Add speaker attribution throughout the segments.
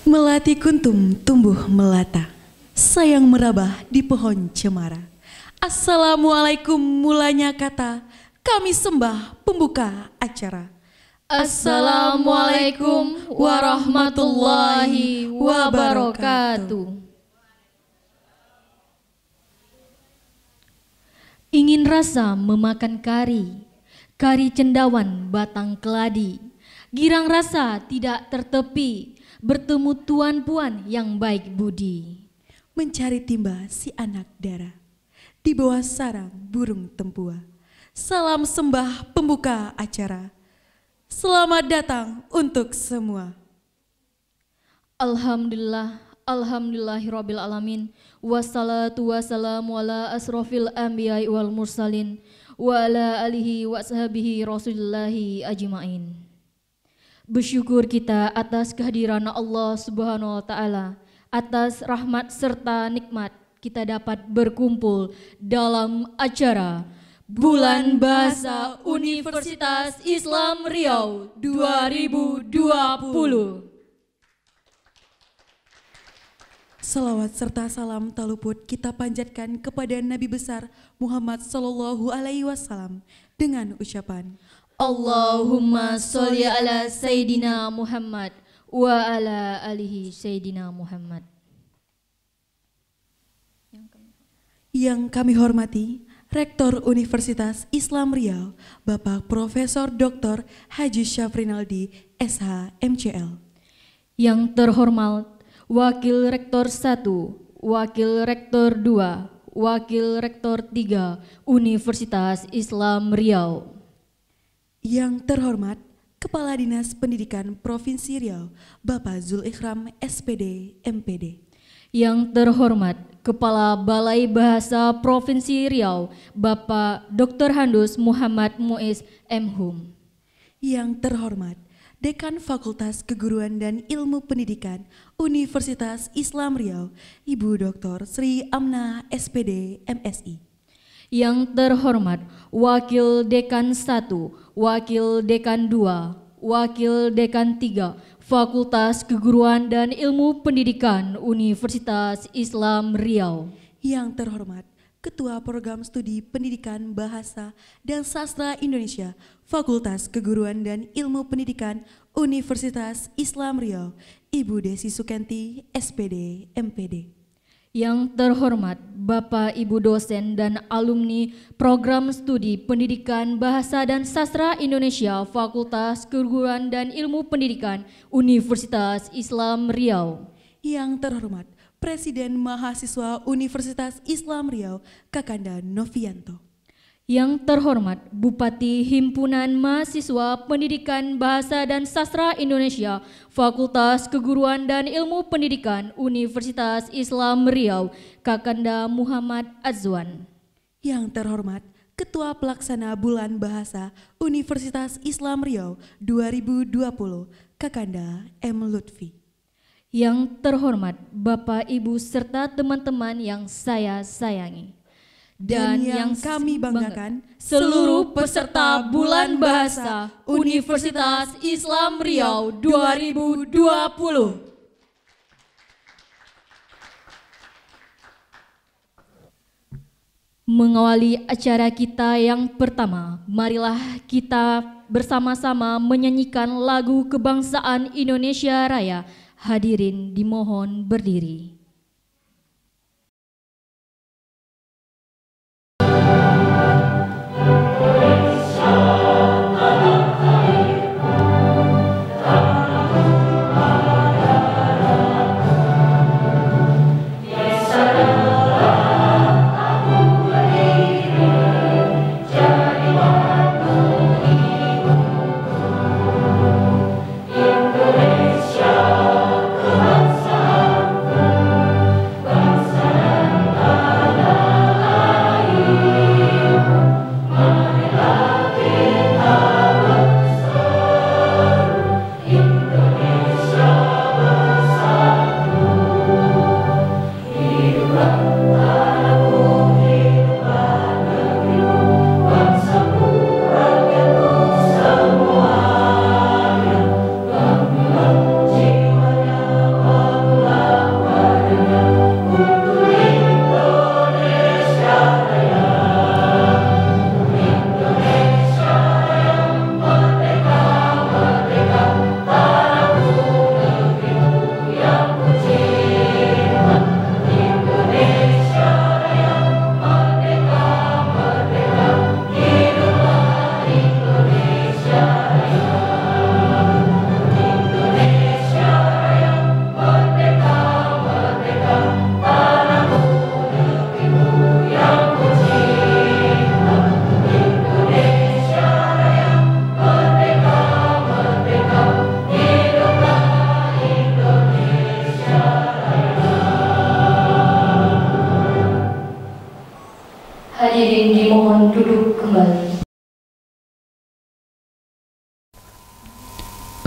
Speaker 1: Melati kuntum tumbuh melata, sayang merabah di pohon cemara. Assalamualaikum mulanya kata, kami sembah pembuka acara.
Speaker 2: Assalamualaikum warahmatullahi wabarakatuh. Ingin rasa memakan kari, kari cendawan batang keladi. Girang rasa tidak tertepi, bertemu tuan puan yang baik budi.
Speaker 1: Mencari timba si anak dara, di bawah sarang burung tempua. Salam sembah pembuka acara, selamat datang untuk semua.
Speaker 2: Alhamdulillah, alhamdulillahirabbil alamin. Wassalatu wassalamu ala asrofil anbiya'i wal mursalin wa ala alihi wa ashabihi rasulillahi ajma'in. Bersyukur kita atas kehadiran Allah Subhanahu wa taala, atas rahmat serta nikmat kita dapat berkumpul dalam acara Bulan Bahasa Universitas Islam Riau 2020.
Speaker 1: Salawat serta salam tak luput kita panjatkan kepada Nabi besar Muhammad Sallallahu Alaihi Wasallam dengan ucapan
Speaker 2: Allahumma sholli ala Sayyidina Muhammad wa ala alihi Sayyidina Muhammad.
Speaker 1: Yang kami hormati Rektor Universitas Islam Riau, Bapak Profesor Dr. Haji Syafrinaldi, SH MCL.
Speaker 2: Yang terhormat Wakil Rektor 1, Wakil Rektor 2, Wakil Rektor 3 Universitas Islam Riau.
Speaker 1: Yang terhormat Kepala Dinas Pendidikan Provinsi Riau, Bapak Zul Ikhram SPD MPD.
Speaker 2: Yang terhormat Kepala Balai Bahasa Provinsi Riau, Bapak Dr. Handus Muhammad Muiz MHum.
Speaker 1: Yang terhormat Dekan Fakultas Keguruan dan Ilmu Pendidikan Universitas Islam Riau, Ibu Dr. Sri Amna SPD MSI.
Speaker 2: Yang terhormat Wakil Dekan 1, Wakil Dekan 2, Wakil Dekan 3 Fakultas Keguruan dan Ilmu Pendidikan Universitas Islam Riau.
Speaker 1: Yang terhormat Ketua Program Studi Pendidikan Bahasa dan Sastra Indonesia Fakultas Keguruan dan Ilmu Pendidikan Universitas Islam Riau, Ibu Desi Sukenti SPD MPD.
Speaker 2: Yang terhormat Bapak Ibu dosen dan alumni Program Studi Pendidikan Bahasa dan Sastra Indonesia Fakultas Keguruan dan Ilmu Pendidikan Universitas Islam Riau.
Speaker 1: Yang terhormat Presiden Mahasiswa Universitas Islam Riau, Kakanda Novianto.
Speaker 2: Yang terhormat Bupati Himpunan Mahasiswa Pendidikan Bahasa dan Sastra Indonesia Fakultas Keguruan dan Ilmu Pendidikan Universitas Islam Riau, Kakanda Muhammad Azwan.
Speaker 1: Yang terhormat Ketua Pelaksana Bulan Bahasa Universitas Islam Riau 2020, Kakanda M. Lutfi.
Speaker 2: Yang terhormat Bapak Ibu serta teman-teman yang saya sayangi.
Speaker 1: Dan yang kami banggakan,
Speaker 2: seluruh peserta Bulan Bahasa Universitas Islam Riau 2020. Mengawali acara kita yang pertama, marilah kita bersama-sama menyanyikan lagu kebangsaan Indonesia Raya. Hadirin dimohon berdiri.
Speaker 3: Indonesia kebangsaan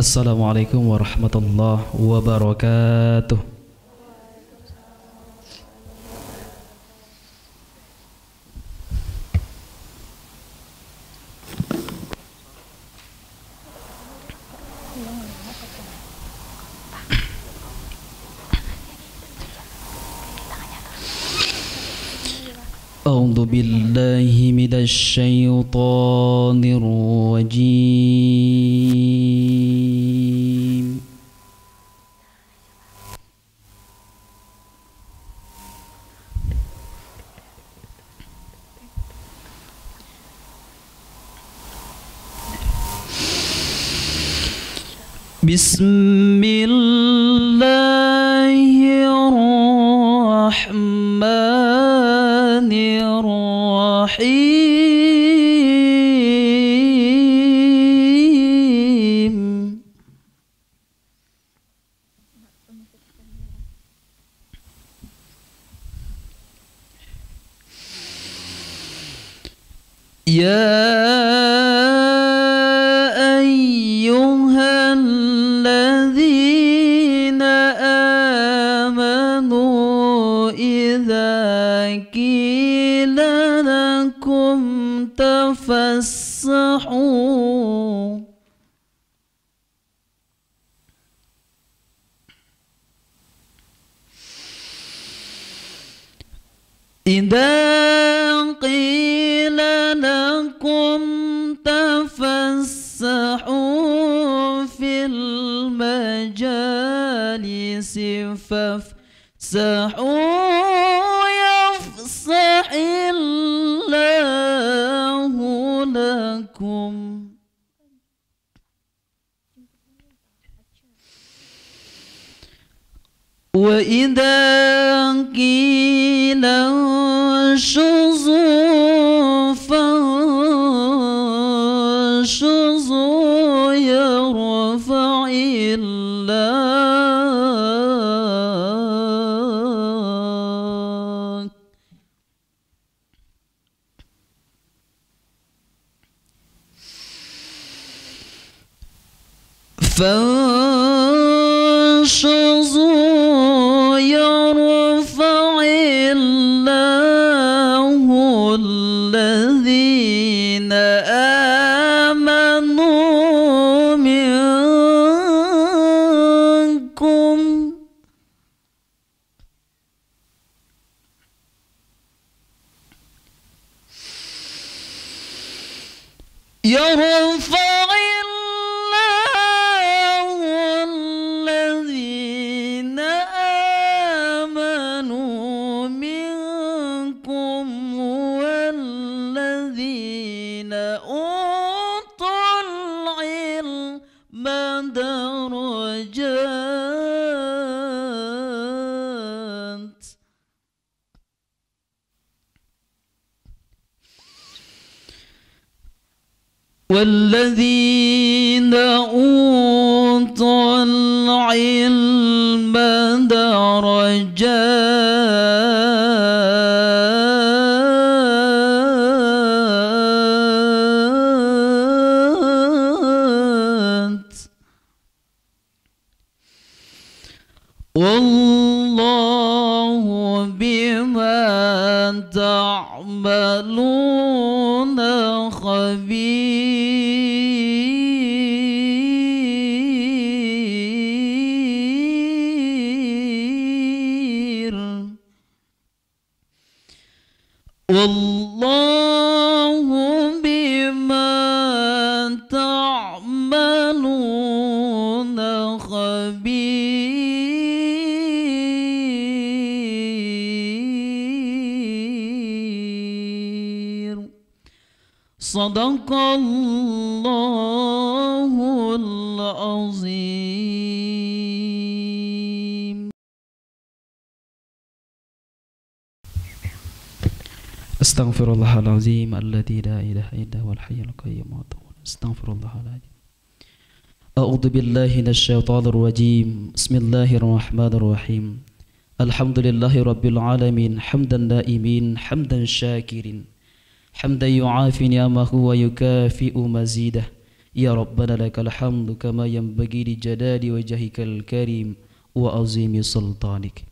Speaker 3: Assalamualaikum warahmatullahi wabarakatuh. A'udzu billahi minasy syaithanir rajim. Bismillahirrahmanirrahim. Ya ayyuhalladzina amanu idza qila lakum tafassahu idza qila lakum tafassahu fil majalisi fafsahu yafsahillahu lakum. Wa idza qila shuzu fanshuzu yarfa'illah. Fanshuzu yarfa'illahu alladhina amanu minkum درجات. والذين أوتوا العلم درجات. والله بما تعملون خبير. والله بما تعملون خبير. صدق الله العظيم. Astaghfirullahalazim alladzi la ilaha illa huwal hayyul qayyum. Astaghfirullahalazim. A'udzu billahi minasyaitonir rajim. Bismillahirrahmanirrahim. Alhamdulillahi rabbil alamin, hamdan daimin, hamdan syakirin, hamdan yu'afi ni'amahu wa yukafi'u mazidah. Ya Rabbana lakal hamdu kama yanbaghi li jalali wajhikal karim wa azimi sultanik.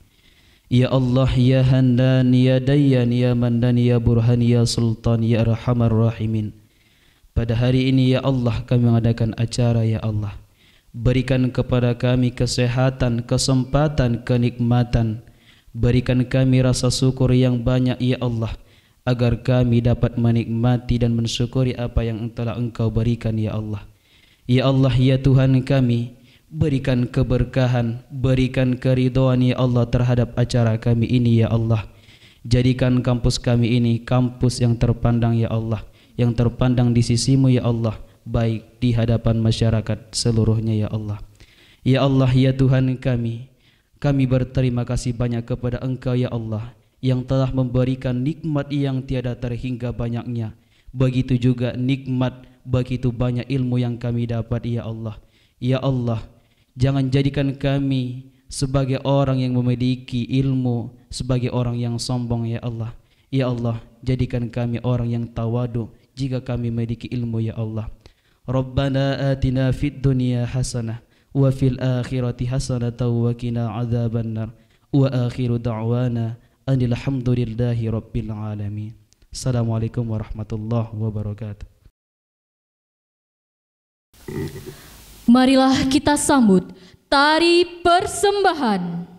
Speaker 3: Ya Allah, ya Handan, ya Dayyan, ya Mandan, ya Burhan, ya Sultan, ya Arhamar Rahimin. Pada hari ini ya Allah kami mengadakan acara ya Allah. Berikan kepada kami kesehatan, kesempatan, kenikmatan. Berikan kami rasa syukur yang banyak ya Allah, agar kami dapat menikmati dan mensyukuri apa yang telah Engkau berikan ya Allah. Ya Allah, ya Tuhan kami, berikan keberkahan, berikan keridhaan ya Allah terhadap acara kami ini ya Allah. Jadikan kampus kami ini kampus yang terpandang ya Allah, yang terpandang di sisimu ya Allah, baik di hadapan masyarakat seluruhnya ya Allah. Ya Allah, ya Tuhan kami berterima kasih banyak kepada Engkau ya Allah, yang telah memberikan nikmat yang tiada terhingga banyaknya. Begitu juga nikmat, begitu banyak ilmu yang kami dapat ya Allah. Ya Allah, jangan jadikan kami sebagai orang yang memiliki ilmu, sebagai orang yang sombong ya Allah. Ya Allah, jadikan kami orang yang tawadu jika kami memiliki ilmu ya Allah. Rabbana atina fid dunya hasanah wa fil akhirati hasanatan wa qina adzabannar. Wa akhiru da'wana anil hamdulillahi rabbil alamin. Assalamualaikum warahmatullahi wabarakatuh.
Speaker 2: Marilah kita sambut tari persembahan.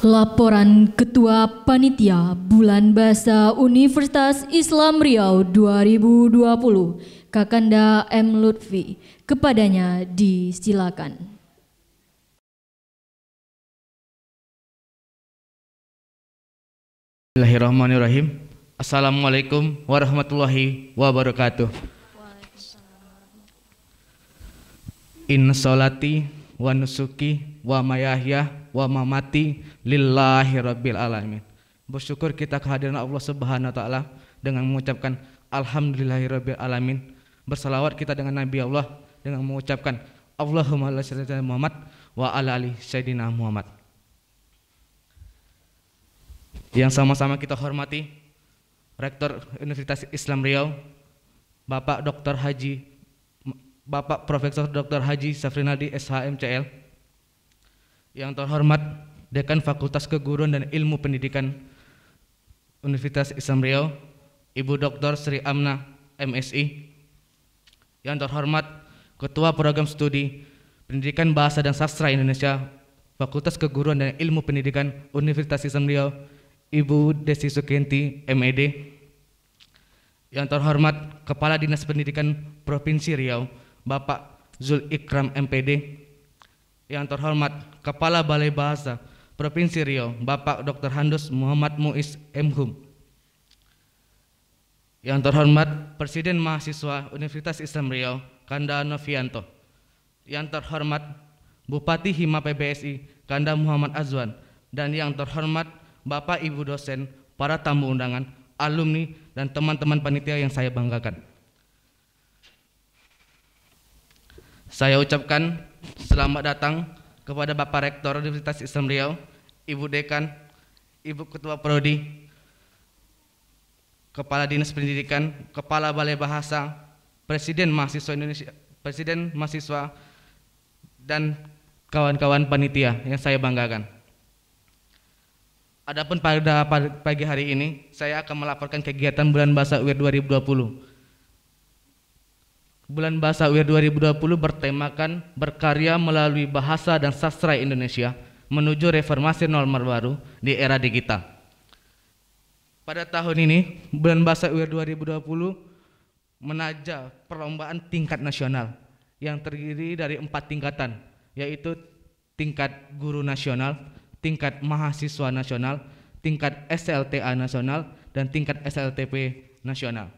Speaker 2: Laporan Ketua Panitia Bulan Bahasa Universitas Islam Riau 2020, Kakanda M. Lutfi. Kepadanya disilakan.
Speaker 4: Bismillahirrahmanirrahim. Assalamualaikum warahmatullahi wabarakatuh. Inna sholati wa nusuki wa mayahya wa mamati lillahi rabbil alamin. Bersyukur kita kehadiran Allah Subhanahu wa taala dengan mengucapkan alhamdulillahi rabbil alamin. Bersalawat kita dengan Nabi Allah dengan mengucapkan Allahumma shalli ala Muhammad wa ala ali sayyidina Muhammad. Yang sama-sama kita hormati Rektor Universitas Islam Riau, Bapak Profesor Dr. Haji Safrinaldi SHMCL. Yang terhormat Dekan Fakultas Keguruan dan Ilmu Pendidikan Universitas Islam Riau, Ibu Dr. Sri Amna MSI. Yang terhormat Ketua Program Studi Pendidikan Bahasa dan Sastra Indonesia, Fakultas Keguruan dan Ilmu Pendidikan Universitas Islam Riau, Ibu Desi Sukianti MED. Yang terhormat Kepala Dinas Pendidikan Provinsi Riau, Bapak Zul Ikram MPD. Yang terhormat Kepala Balai Bahasa Provinsi Riau, Bapak Dr. Handus Muhammad Muiz MHum. Yang terhormat Presiden Mahasiswa Universitas Islam Riau, Kanda Novianto. Yang terhormat Bupati Hima PBSI, Kanda Muhammad Azwan. Dan yang terhormat Bapak Ibu dosen, para tamu undangan, alumni, dan teman-teman panitia yang saya banggakan. Saya ucapkan selamat datang kepada Bapak Rektor Universitas Islam Riau, Ibu Dekan, Ibu Ketua Prodi, Kepala Dinas Pendidikan, Kepala Balai Bahasa, Presiden Mahasiswa Indonesia, Presiden Mahasiswa, dan kawan-kawan panitia yang saya banggakan. Adapun pada pagi hari ini, saya akan melaporkan kegiatan Bulan Bahasa UIR 2020. Bulan Bahasa UIR 2020 bertemakan berkarya melalui bahasa dan sastra Indonesia menuju reformasi norma baru di era digital. Pada tahun ini, Bulan Bahasa UIR 2020 menaja perlombaan tingkat nasional yang terdiri dari 4 tingkatan, yaitu tingkat guru nasional, tingkat mahasiswa nasional, tingkat SLTA nasional, dan tingkat SLTP nasional.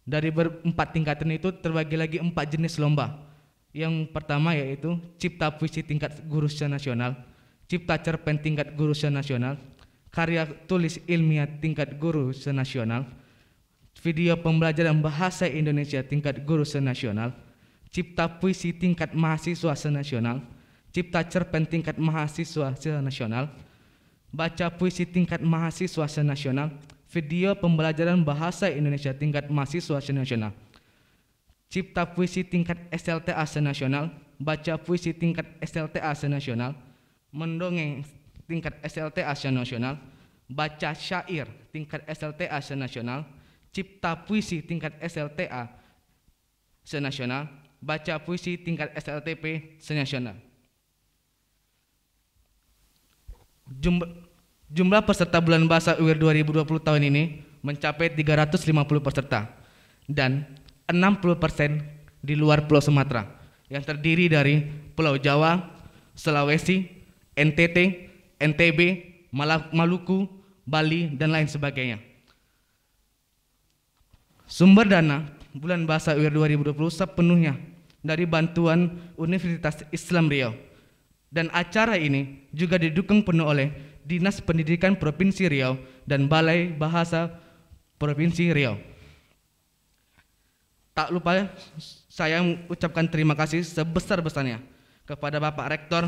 Speaker 4: Dari 4 tingkatan itu terbagi lagi 4 jenis lomba. Yang pertama yaitu Cipta Puisi tingkat guru nasional, Cipta Cerpen tingkat guru nasional, Karya Tulis Ilmiah tingkat guru nasional, Video Pembelajaran Bahasa Indonesia tingkat guru nasional, Cipta Puisi tingkat mahasiswa nasional, Cipta Cerpen tingkat mahasiswa nasional, Baca Puisi tingkat mahasiswa nasional, Video Pembelajaran Bahasa Indonesia tingkat mahasiswa nasional, Cipta Puisi tingkat SLTA nasional, Baca Puisi tingkat SLTA nasional, Mendongeng tingkat SLTA nasional, Baca Syair tingkat SLTA nasional, Cipta Puisi tingkat SLTA nasional, Baca Puisi tingkat SLTP nasional. Jumlah peserta Bulan Bahasa UIR 2020 tahun ini mencapai 350 peserta dan 60% di luar Pulau Sumatera yang terdiri dari Pulau Jawa, Sulawesi, NTT, NTB, Maluku, Bali, dan lain sebagainya. Sumber dana Bulan Bahasa UIR 2020 sepenuhnya dari bantuan Universitas Islam Riau. Dan acara ini juga didukung penuh oleh Dinas Pendidikan Provinsi Riau dan Balai Bahasa Provinsi Riau. Tak lupa saya mengucapkan terima kasih sebesar-besarnya kepada Bapak Rektor,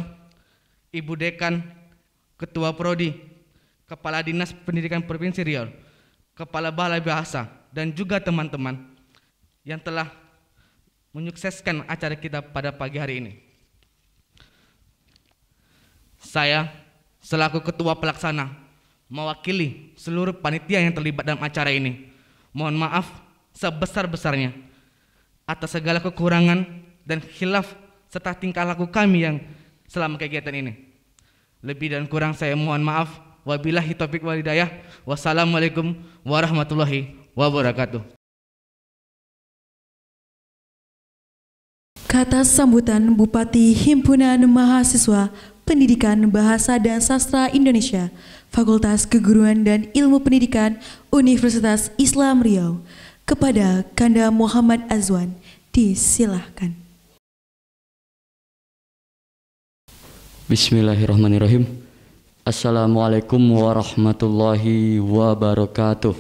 Speaker 4: Ibu Dekan, Ketua Prodi, Kepala Dinas Pendidikan Provinsi Riau, Kepala Balai Bahasa, dan juga teman-teman yang telah menyukseskan acara kita pada pagi hari ini. Saya selaku Ketua Pelaksana mewakili seluruh panitia yang terlibat dalam acara ini, mohon maaf sebesar-besarnya atas segala kekurangan dan khilaf serta tingkah laku kami yang selama kegiatan ini. Lebih dan kurang saya mohon maaf. Wabillahi taufiq wal hidayah. Wassalamualaikum warahmatullahi wabarakatuh.
Speaker 1: Kata sambutan Bupati Himpunan Mahasiswa Pendidikan Bahasa dan Sastra Indonesia, Fakultas Keguruan dan Ilmu Pendidikan Universitas Islam Riau, kepada Kanda Muhammad Azwan, disilahkan.
Speaker 5: Bismillahirrahmanirrahim. Assalamualaikum warahmatullahi wabarakatuh.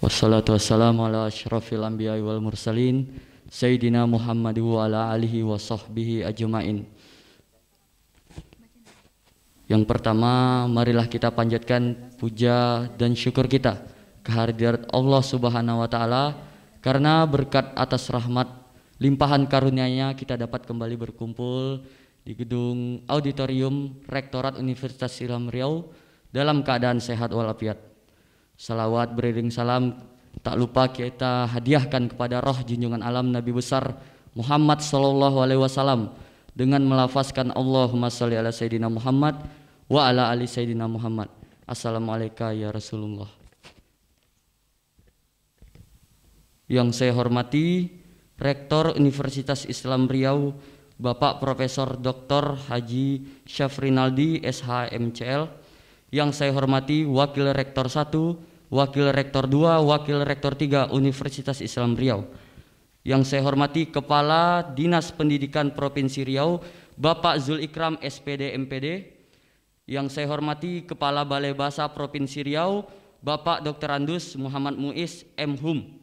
Speaker 5: Wassalatu wassalamu ala asyrafil anbiya'i wal mursalin Sayyidina Muhammad wa ala alihi wa sahbihi ajma'in. Yang pertama, marilah kita panjatkan puja dan syukur kita kehadirat Allah Subhanahu wa taala, karena berkat atas rahmat limpahan karunia-Nya kita dapat kembali berkumpul di gedung auditorium Rektorat Universitas Islam Riau dalam keadaan sehat walafiat. Salawat beriring salam tak lupa kita hadiahkan kepada roh junjungan alam Nabi besar Muhammad sallallahu alaihi wasallam dengan melafazkan Allahumma sholli ala sayyidina Muhammad wa ala ali sayyidina Muhammad. Assalamualaikum ya Rasulullah. Yang saya hormati Rektor Universitas Islam Riau Bapak Profesor Dr. Haji Syafrinaldi SHMCL. Yang saya hormati Wakil Rektor 1, Wakil Rektor 2, Wakil Rektor 3 Universitas Islam Riau. Yang saya hormati Kepala Dinas Pendidikan Provinsi Riau Bapak Zul Ikram SPD MPD. Yang saya hormati Kepala Balai Bahasa Provinsi Riau Bapak Dr. Andus Muhammad Muiz MHum.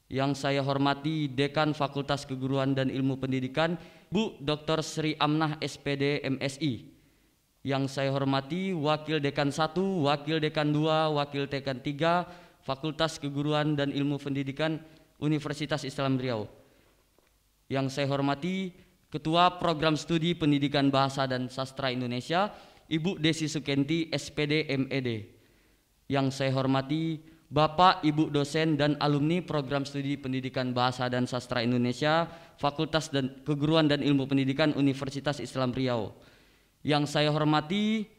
Speaker 5: Yang saya hormati Dekan Fakultas Keguruan dan Ilmu Pendidikan Bu Dr. Sri Amnah SPD MSI. Yang saya hormati Wakil Dekan 1, Wakil Dekan 2, Wakil Dekan 3 Fakultas Keguruan dan Ilmu Pendidikan Universitas Islam Riau. Yang saya hormati Ketua Program Studi Pendidikan Bahasa dan Sastra Indonesia Ibu Desi Sukenti SPD MED. Yang saya hormati Bapak, Ibu dosen dan alumni Program Studi Pendidikan Bahasa dan Sastra Indonesia Fakultas dan Keguruan dan Ilmu Pendidikan Universitas Islam Riau. Yang saya hormati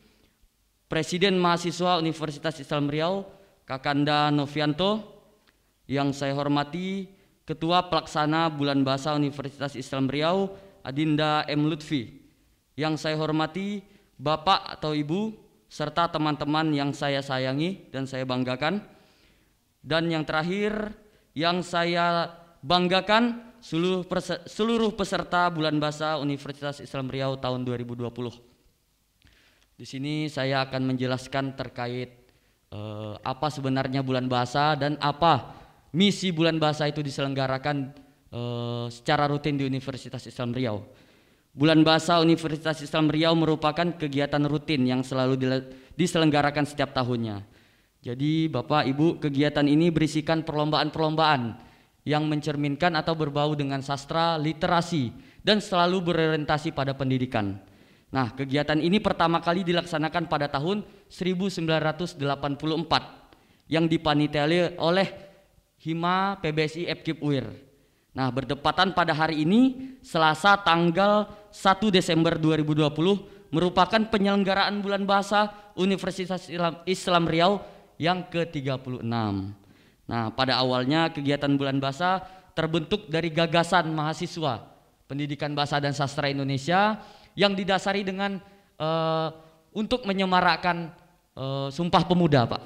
Speaker 5: Presiden Mahasiswa Universitas Islam Riau Kakanda Novianto. Yang saya hormati Ketua Pelaksana Bulan Bahasa Universitas Islam Riau Adinda M. Lutfi. Yang saya hormati Bapak atau Ibu serta teman-teman yang saya sayangi dan saya banggakan. Dan yang terakhir yang saya banggakan seluruh peserta Bulan Bahasa Universitas Islam Riau tahun 2020. Di sini saya akan menjelaskan terkait apa sebenarnya Bulan Bahasa dan apa misi Bulan Bahasa itu diselenggarakan secara rutin di Universitas Islam Riau. Bulan Bahasa Universitas Islam Riau merupakan kegiatan rutin yang selalu diselenggarakan setiap tahunnya. Jadi Bapak Ibu, kegiatan ini berisikan perlombaan-perlombaan yang mencerminkan atau berbau dengan sastra, literasi, dan selalu berorientasi pada pendidikan. Nah, kegiatan ini pertama kali dilaksanakan pada tahun 1984 yang dipanitiai oleh Hima PBSI FKIP UIR. Nah, bertepatan pada hari ini, Selasa tanggal 1 Desember 2020 merupakan penyelenggaraan Bulan Bahasa Universitas Islam Riau yang ke-36. Nah, pada awalnya kegiatan Bulan Bahasa terbentuk dari gagasan mahasiswa Pendidikan Bahasa dan Sastra Indonesia yang didasari dengan untuk menyemarakkan Sumpah Pemuda, Pak.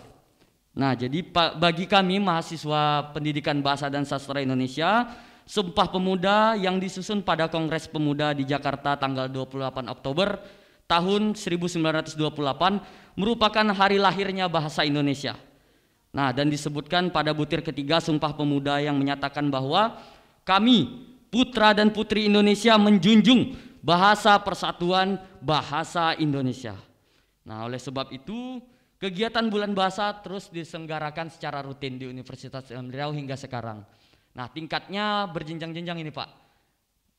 Speaker 5: Nah, jadi bagi kami mahasiswa Pendidikan Bahasa dan Sastra Indonesia, Sumpah Pemuda yang disusun pada Kongres Pemuda di Jakarta tanggal 28 Oktober tahun 1928 merupakan hari lahirnya bahasa Indonesia. Nah, dan disebutkan pada butir ketiga Sumpah Pemuda yang menyatakan bahwa kami, putra dan putri Indonesia, menjunjung bahasa persatuan bahasa Indonesia. Nah, oleh sebab itu kegiatan Bulan Bahasa terus diselenggarakan secara rutin di Universitas Islam Riau hingga sekarang. Nah, tingkatnya berjenjang-jenjang ini, Pak,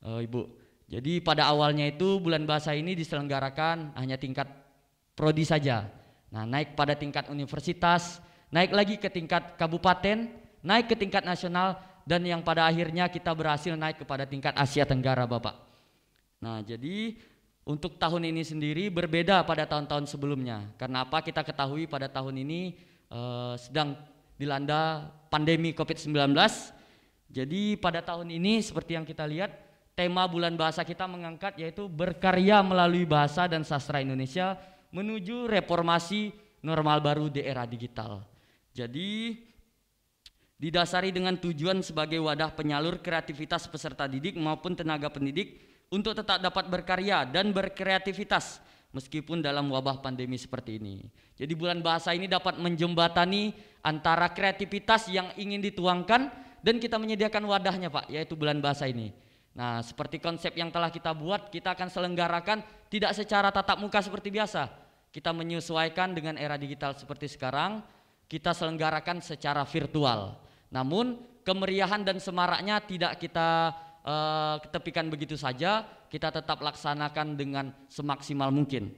Speaker 5: Ibu. Jadi pada awalnya itu Bulan Bahasa ini diselenggarakan hanya tingkat prodi saja. Nah, naik pada tingkat universitas, naik lagi ke tingkat kabupaten, naik ke tingkat nasional, dan yang pada akhirnya kita berhasil naik kepada tingkat Asia Tenggara Bapak. Nah jadi untuk tahun ini sendiri berbeda pada tahun-tahun sebelumnya. Karena apa? Kita ketahui pada tahun ini sedang dilanda pandemi COVID-19. Jadi pada tahun ini seperti yang kita lihat, tema bulan bahasa kita mengangkat yaitu berkarya melalui bahasa dan sastra Indonesia menuju reformasi normal baru di era digital. Jadi didasari dengan tujuan sebagai wadah penyalur kreativitas peserta didik maupun tenaga pendidik untuk tetap dapat berkarya dan berkreativitas meskipun dalam wabah pandemi seperti ini. Jadi bulan bahasa ini dapat menjembatani antara kreativitas yang ingin dituangkan dan kita menyediakan wadahnya Pak, yaitu bulan bahasa ini. Nah seperti konsep yang telah kita buat, kita akan selenggarakan tidak secara tatap muka seperti biasa. Kita menyesuaikan dengan era digital seperti sekarang, kita selenggarakan secara virtual. Namun kemeriahan dan semaraknya tidak kita ketepikan begitu saja, kita tetap laksanakan dengan semaksimal mungkin.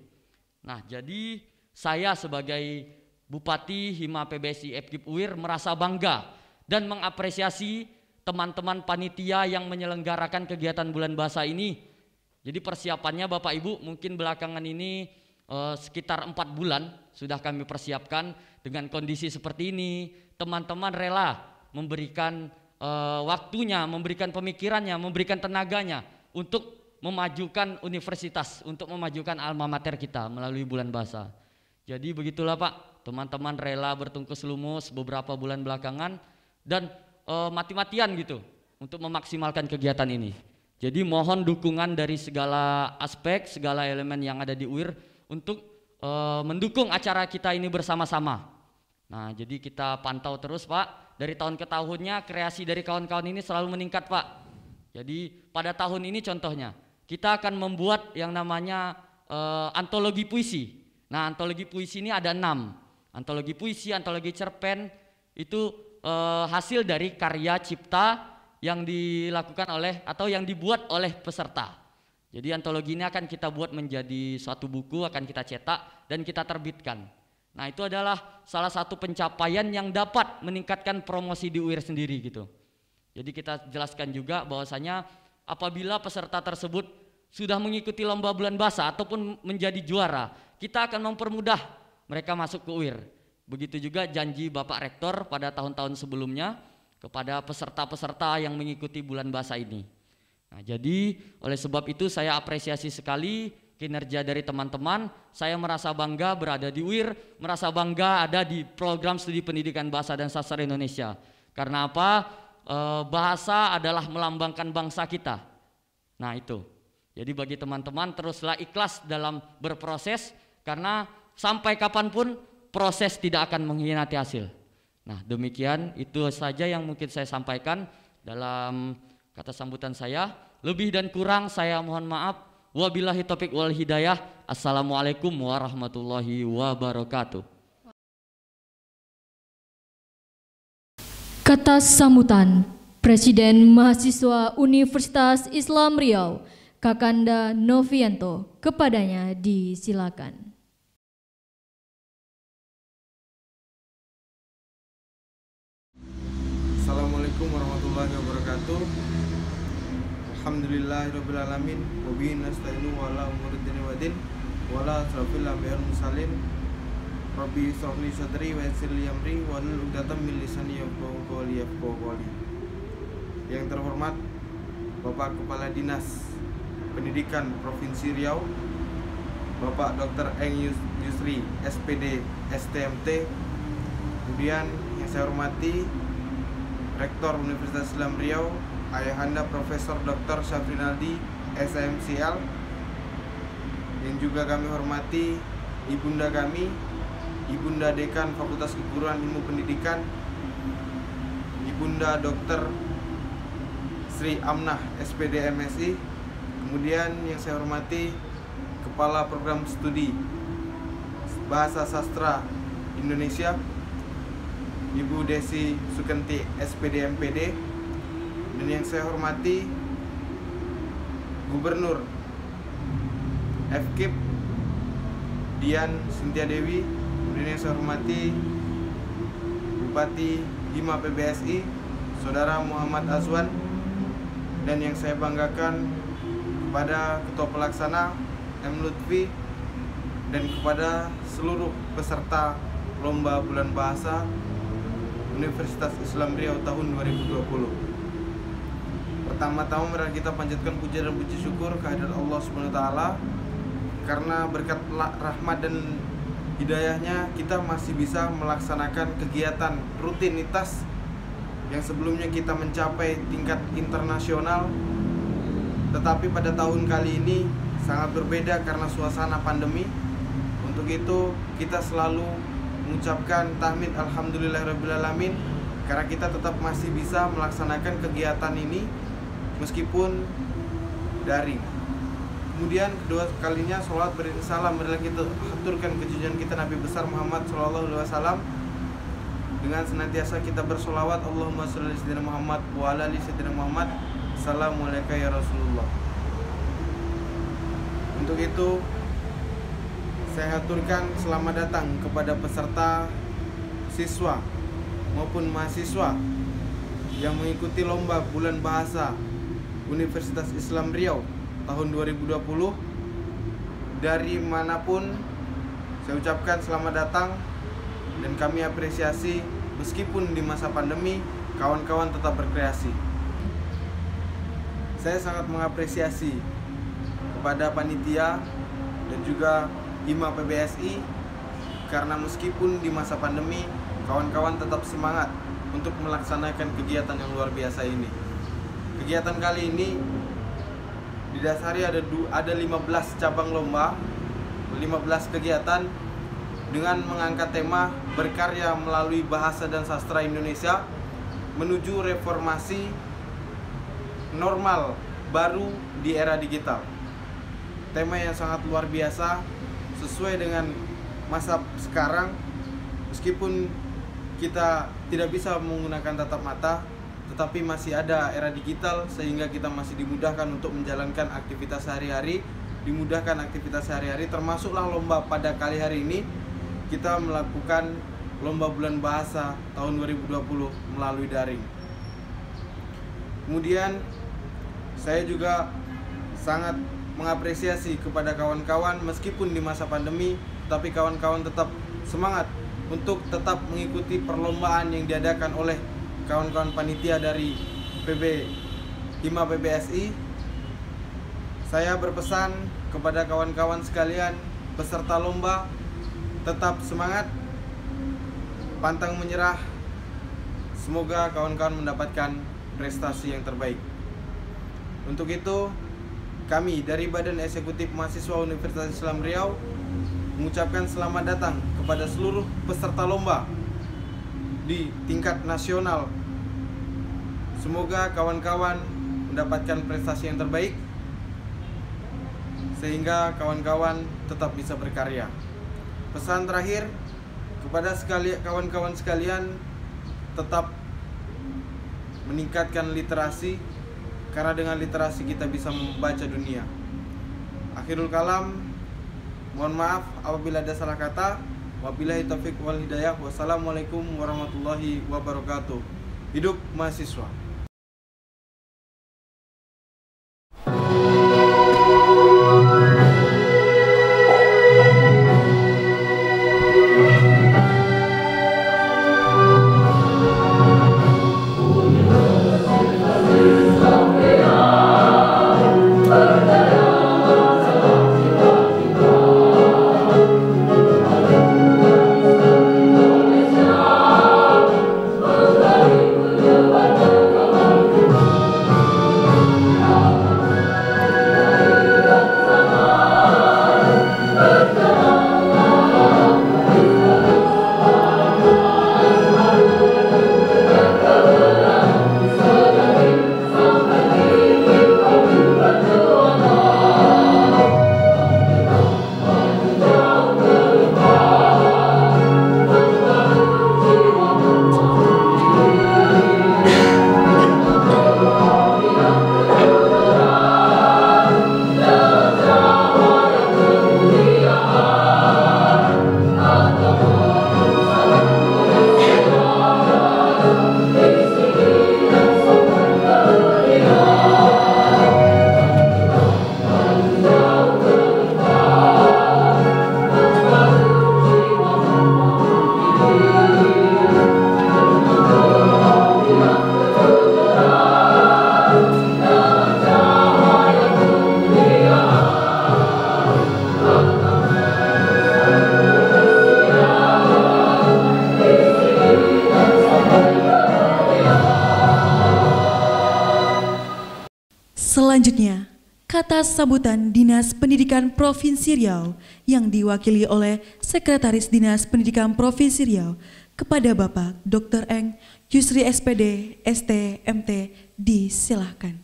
Speaker 5: Nah jadi saya sebagai Bupati Hima PBSI FKIP UIR merasa bangga dan mengapresiasi teman-teman panitia yang menyelenggarakan kegiatan bulan bahasa ini. Jadi persiapannya Bapak Ibu mungkin belakangan ini sekitar 4 bulan sudah kami persiapkan. Dengan kondisi seperti ini teman-teman rela memberikan waktunya, memberikan pemikirannya, memberikan tenaganya untuk memajukan universitas, untuk memajukan alma mater kita melalui bulan bahasa. Jadi begitulah Pak, teman-teman rela bertungkus lumus beberapa bulan belakangan dan mati-matian gitu untuk memaksimalkan kegiatan ini. Jadi mohon dukungan dari segala aspek, segala elemen yang ada di UIR untuk mendukung acara kita ini bersama-sama. Nah jadi kita pantau terus Pak, dari tahun ke tahunnya kreasi dari kawan-kawan ini selalu meningkat Pak. Jadi pada tahun ini contohnya kita akan membuat yang namanya antologi puisi. Nah antologi puisi ini ada 6, antologi puisi, antologi cerpen, itu hasil dari karya cipta yang dilakukan oleh atau yang dibuat oleh peserta. Jadi antologi ini akan kita buat menjadi suatu buku, akan kita cetak dan kita terbitkan. Nah itu adalah salah satu pencapaian yang dapat meningkatkan promosi di UIR sendiri gitu. Jadi kita jelaskan juga bahwasanya apabila peserta tersebut sudah mengikuti lomba bulan bahasa ataupun menjadi juara, kita akan mempermudah mereka masuk ke UIR. Begitu juga janji Bapak Rektor pada tahun-tahun sebelumnya kepada peserta-peserta yang mengikuti bulan bahasa ini. Nah, jadi oleh sebab itu saya apresiasi sekali kinerja dari teman-teman. Saya merasa bangga berada di UIR, merasa bangga ada di program studi pendidikan bahasa dan sastra Indonesia. Karena apa? Bahasa adalah melambangkan bangsa kita. Nah itu. Jadi bagi teman-teman teruslah ikhlas dalam berproses karena sampai kapanpun proses tidak akan mengkhianati hasil. Nah demikian itu saja yang mungkin saya sampaikan dalam kata sambutan saya. Lebih dan kurang saya mohon maaf. Wabillahi taufiq wal hidayah. Assalamualaikum warahmatullahi wabarakatuh.
Speaker 2: Kata sambutan Presiden Mahasiswa Universitas Islam Riau Kakanda Novianto, kepadanya disilakan.
Speaker 6: Assalamualaikum warahmatullahi wabarakatuh. Alhamdulillahirabbil alamin wa bihi nasta'inu ala umuri dunya waddin wala asrafil anbiya'il mursalin. Rabbi shrah li sadri wa yassir li amri wa hlul 'uqdatam min lisani yafqahu qawli. Yang terhormat Bapak Kepala Dinas Pendidikan Provinsi Riau, Bapak Dr. Eng Yusri SPD STMT. Kemudian yang saya hormati Rektor Universitas Islam Riau, Ayahanda Profesor Dr. Syafrinaldi SMCL. Yang juga kami hormati Ibunda kami, Ibunda Dekan Fakultas Keguruan Ilmu Pendidikan, Ibunda Dr. Sri Amnah SPD MSI. Kemudian yang saya hormati Kepala Program Studi Bahasa Sastra Indonesia, Ibu Desi Sukenti SPD MPD. Dan yang saya hormati Gubernur FKIP Dian Sintia Dewi. Kemudian yang saya hormati Bupati Hima PBSI Saudara Muhammad Azwan, dan yang saya banggakan kepada Ketua Pelaksana M. Lutfi dan kepada seluruh peserta Lomba Bulan Bahasa Universitas Islam Riau tahun 2020. Pertama-tama mari kita panjatkan puja dan puji syukur kehadirat Allah SWT, karena berkat rahmat dan hidayahnya kita masih bisa melaksanakan kegiatan rutinitas yang sebelumnya kita mencapai tingkat internasional, tetapi pada tahun kali ini sangat berbeda karena suasana pandemi. Untuk itu kita selalu mengucapkan tahmid alhamdulillahirrabbilalamin, karena kita tetap masih bisa melaksanakan kegiatan ini meskipun daring. Kemudian kedua kalinya sholawat salam marilah kita haturkan kejujuran kita Nabi besar Muhammad SAW, dengan senantiasa kita bersolawat Allahumma sholli ala sayyidina Muhammad wa ala ali sayyidina Muhammad. Assalamualaikum ya Rasulullah. Untuk itu saya haturkan selamat datang kepada peserta siswa maupun mahasiswa yang mengikuti Lomba Bulan Bahasa Universitas Islam Riau tahun 2020. Dari manapun saya ucapkan selamat datang, dan kami apresiasi meskipun di masa pandemi kawan-kawan tetap berkreasi. Saya sangat mengapresiasi kepada panitia dan juga HIMA PBSI, karena meskipun di masa pandemi kawan-kawan tetap semangat untuk melaksanakan kegiatan yang luar biasa ini. Kegiatan kali ini didasari ada 15 cabang lomba, 15 kegiatan dengan mengangkat tema berkarya melalui bahasa dan sastra Indonesia menuju reformasi normal baru di era digital. Tema yang sangat luar biasa sesuai dengan masa sekarang, meskipun kita tidak bisa menggunakan tatap mata, tetapi masih ada era digital sehingga kita masih dimudahkan untuk menjalankan aktivitas sehari-hari, termasuklah lomba pada kali hari ini. Kita melakukan Lomba Bulan Bahasa tahun 2020 melalui daring. Kemudian saya juga sangat mengapresiasi kepada kawan-kawan, meskipun di masa pandemi, tapi kawan-kawan tetap semangat untuk tetap mengikuti perlombaan yang diadakan oleh kawan-kawan panitia dari HIMA PBSI. Saya berpesan kepada kawan-kawan sekalian peserta lomba, tetap semangat, pantang menyerah. Semoga kawan-kawan mendapatkan prestasi yang terbaik. Untuk itu, kami dari Badan Eksekutif Mahasiswa Universitas Islam Riau mengucapkan selamat datang kepada seluruh peserta lomba di tingkat nasional. Semoga kawan-kawan mendapatkan prestasi yang terbaik, sehingga kawan-kawan tetap bisa berkarya. Pesan terakhir kepada kawan-kawan sekalian, tetap meningkatkan literasi, karena dengan literasi kita bisa membaca dunia. Akhirul kalam, mohon maaf apabila ada salah kata. Wabillahi taufiq wal hidayah. Wassalamualaikum warahmatullahi wabarakatuh. Hidup mahasiswa.
Speaker 7: Bangsa
Speaker 1: Selanjutnya, kata sambutan Dinas Pendidikan Provinsi Riau yang diwakili oleh Sekretaris Dinas Pendidikan Provinsi Riau kepada Bapak Dr. Eng Yusri SPD STMT, disilahkan.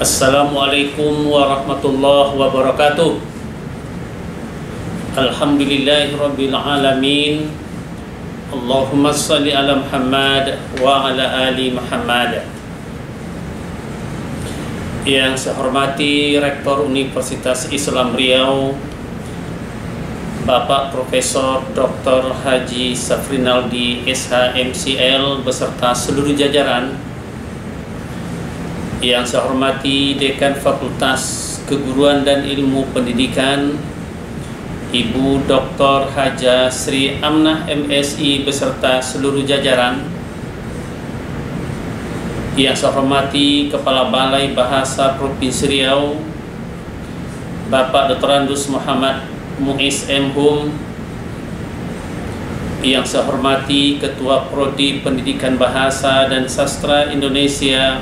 Speaker 7: Assalamualaikum warahmatullahi wabarakatuh. Alhamdulillahirabbil alamin. Allahumma shalli ala Muhammad wa ala ali Muhammad. Yang saya hormati Rektor Universitas Islam Riau, Bapak Profesor Dr. Haji Syafrinaldi SHMCL beserta seluruh jajaran. Yang saya hormati Dekan Fakultas Keguruan dan Ilmu Pendidikan, Ibu Dr. Haja Sri Amnah MSI beserta seluruh jajaran. Yang saya hormati Kepala Balai Bahasa Provinsi Riau, Bapak Dr. Andus Muhammad Muiz M. Hum. Yang saya hormati Ketua Prodi Pendidikan Bahasa dan Sastra Indonesia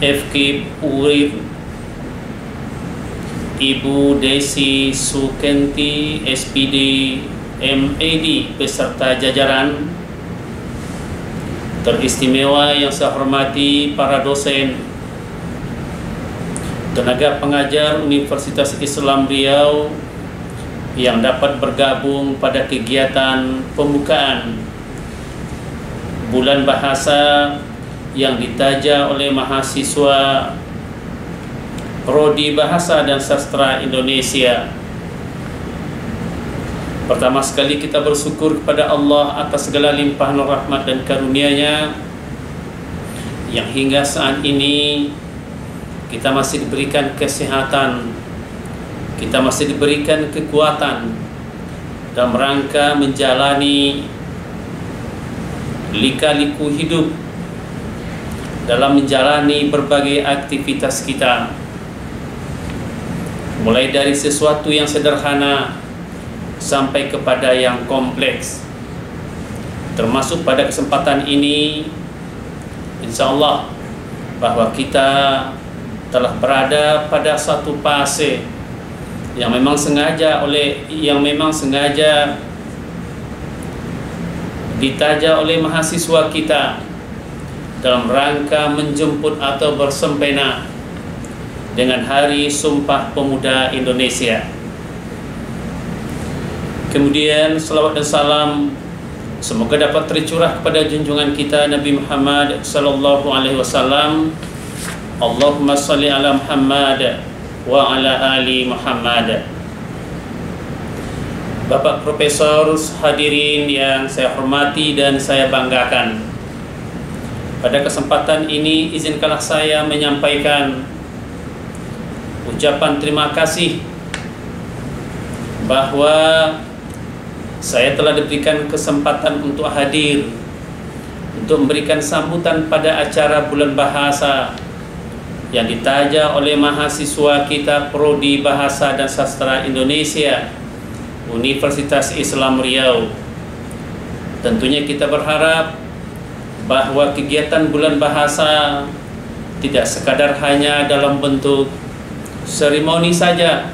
Speaker 7: FKIP UIR, Ibu Desi Sukenti SPD MAD beserta jajaran. Teristimewa yang saya hormati para dosen, tenaga pengajar Universitas Islam Riau yang dapat bergabung pada kegiatan pembukaan Bulan Bahasa yang ditaja oleh mahasiswa Prodi Bahasa dan Sastra Indonesia. Pertama sekali kita bersyukur kepada Allah atas segala limpahan rahmat dan karunia-Nya yang hingga saat ini kita masih diberikan kesehatan, kita masih diberikan kekuatan dalam rangka menjalani lika-liku hidup, dalam menjalani berbagai aktivitas kita, mulai dari sesuatu yang sederhana sampai kepada yang kompleks. Termasuk pada kesempatan ini, insya Allah bahwa kita telah berada pada satu fase yang memang sengaja ditaja oleh mahasiswa kita dalam rangka menjemput atau bersempena dengan Hari Sumpah Pemuda Indonesia. Kemudian salawat dan salam semoga dapat tercurah kepada junjungan kita Nabi Muhammad sallallahu alaihi wasallam. Allahumma shalli ala Muhammad wa ala ali Muhammad. Bapak Profesor, hadirin yang saya hormati dan saya banggakan. Pada kesempatan ini izinkanlah saya menyampaikan ucapan terima kasih bahwa saya telah diberikan kesempatan untuk hadir untuk memberikan sambutan pada acara Bulan Bahasa yang ditaja oleh mahasiswa kita Prodi Bahasa dan Sastra Indonesia Universitas Islam Riau. Tentunya kita berharap bahwa kegiatan Bulan Bahasa tidak sekadar hanya dalam bentuk seremoni saja,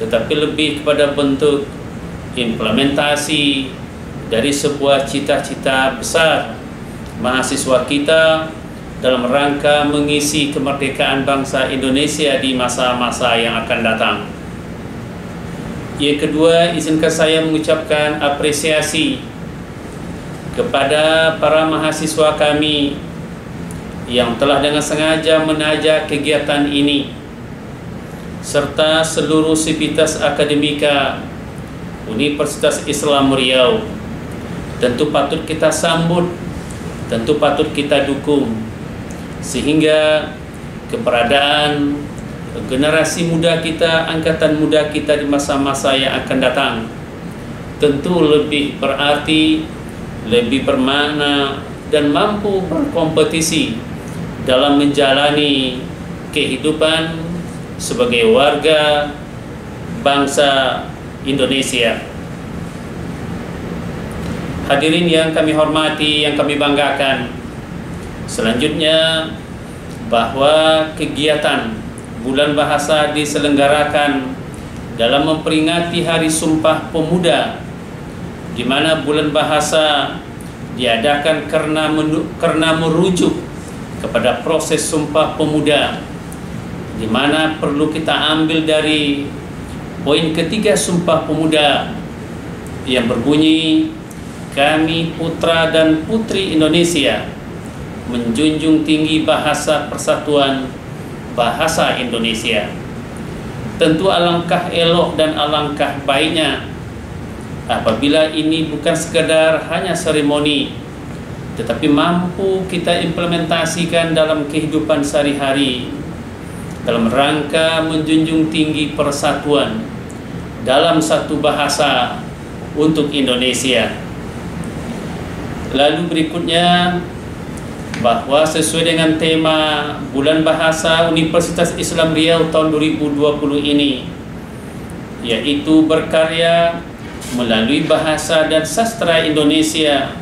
Speaker 7: tetapi lebih kepada bentuk implementasi dari sebuah cita-cita besar mahasiswa kita dalam rangka mengisi kemerdekaan bangsa Indonesia di masa-masa yang akan datang. Yang kedua, izinkan saya mengucapkan apresiasi kepada para mahasiswa kami yang telah dengan sengaja menaja kegiatan ini, serta seluruh sivitas akademika Universitas Islam Riau. Tentu patut kita sambut, tentu patut kita dukung, sehingga keberadaan generasi muda kita, angkatan muda kita di masa-masa yang akan datang tentu lebih berarti, lebih bermakna, dan mampu berkompetisi dalam menjalani kehidupan sebagai warga bangsa Indonesia. Hadirin yang kami hormati, yang kami banggakan, selanjutnya bahwa kegiatan Bulan Bahasa diselenggarakan dalam memperingati Hari Sumpah Pemuda, di mana Bulan Bahasa diadakan karena merujuk kepada proses Sumpah Pemuda, di mana perlu kita ambil dari poin ketiga Sumpah Pemuda yang berbunyi, kami putra dan putri Indonesia menjunjung tinggi bahasa persatuan bahasa Indonesia. Tentu alangkah elok dan alangkah baiknya apabila ini bukan sekadar hanya seremoni, tetapi mampu kita implementasikan dalam kehidupan sehari-hari dalam rangka menjunjung tinggi persatuan dalam satu bahasa untuk Indonesia. Lalu berikutnya, bahwa sesuai dengan tema Bulan Bahasa Universitas Islam Riau tahun 2020 ini, yaitu berkarya melalui bahasa dan sastra Indonesia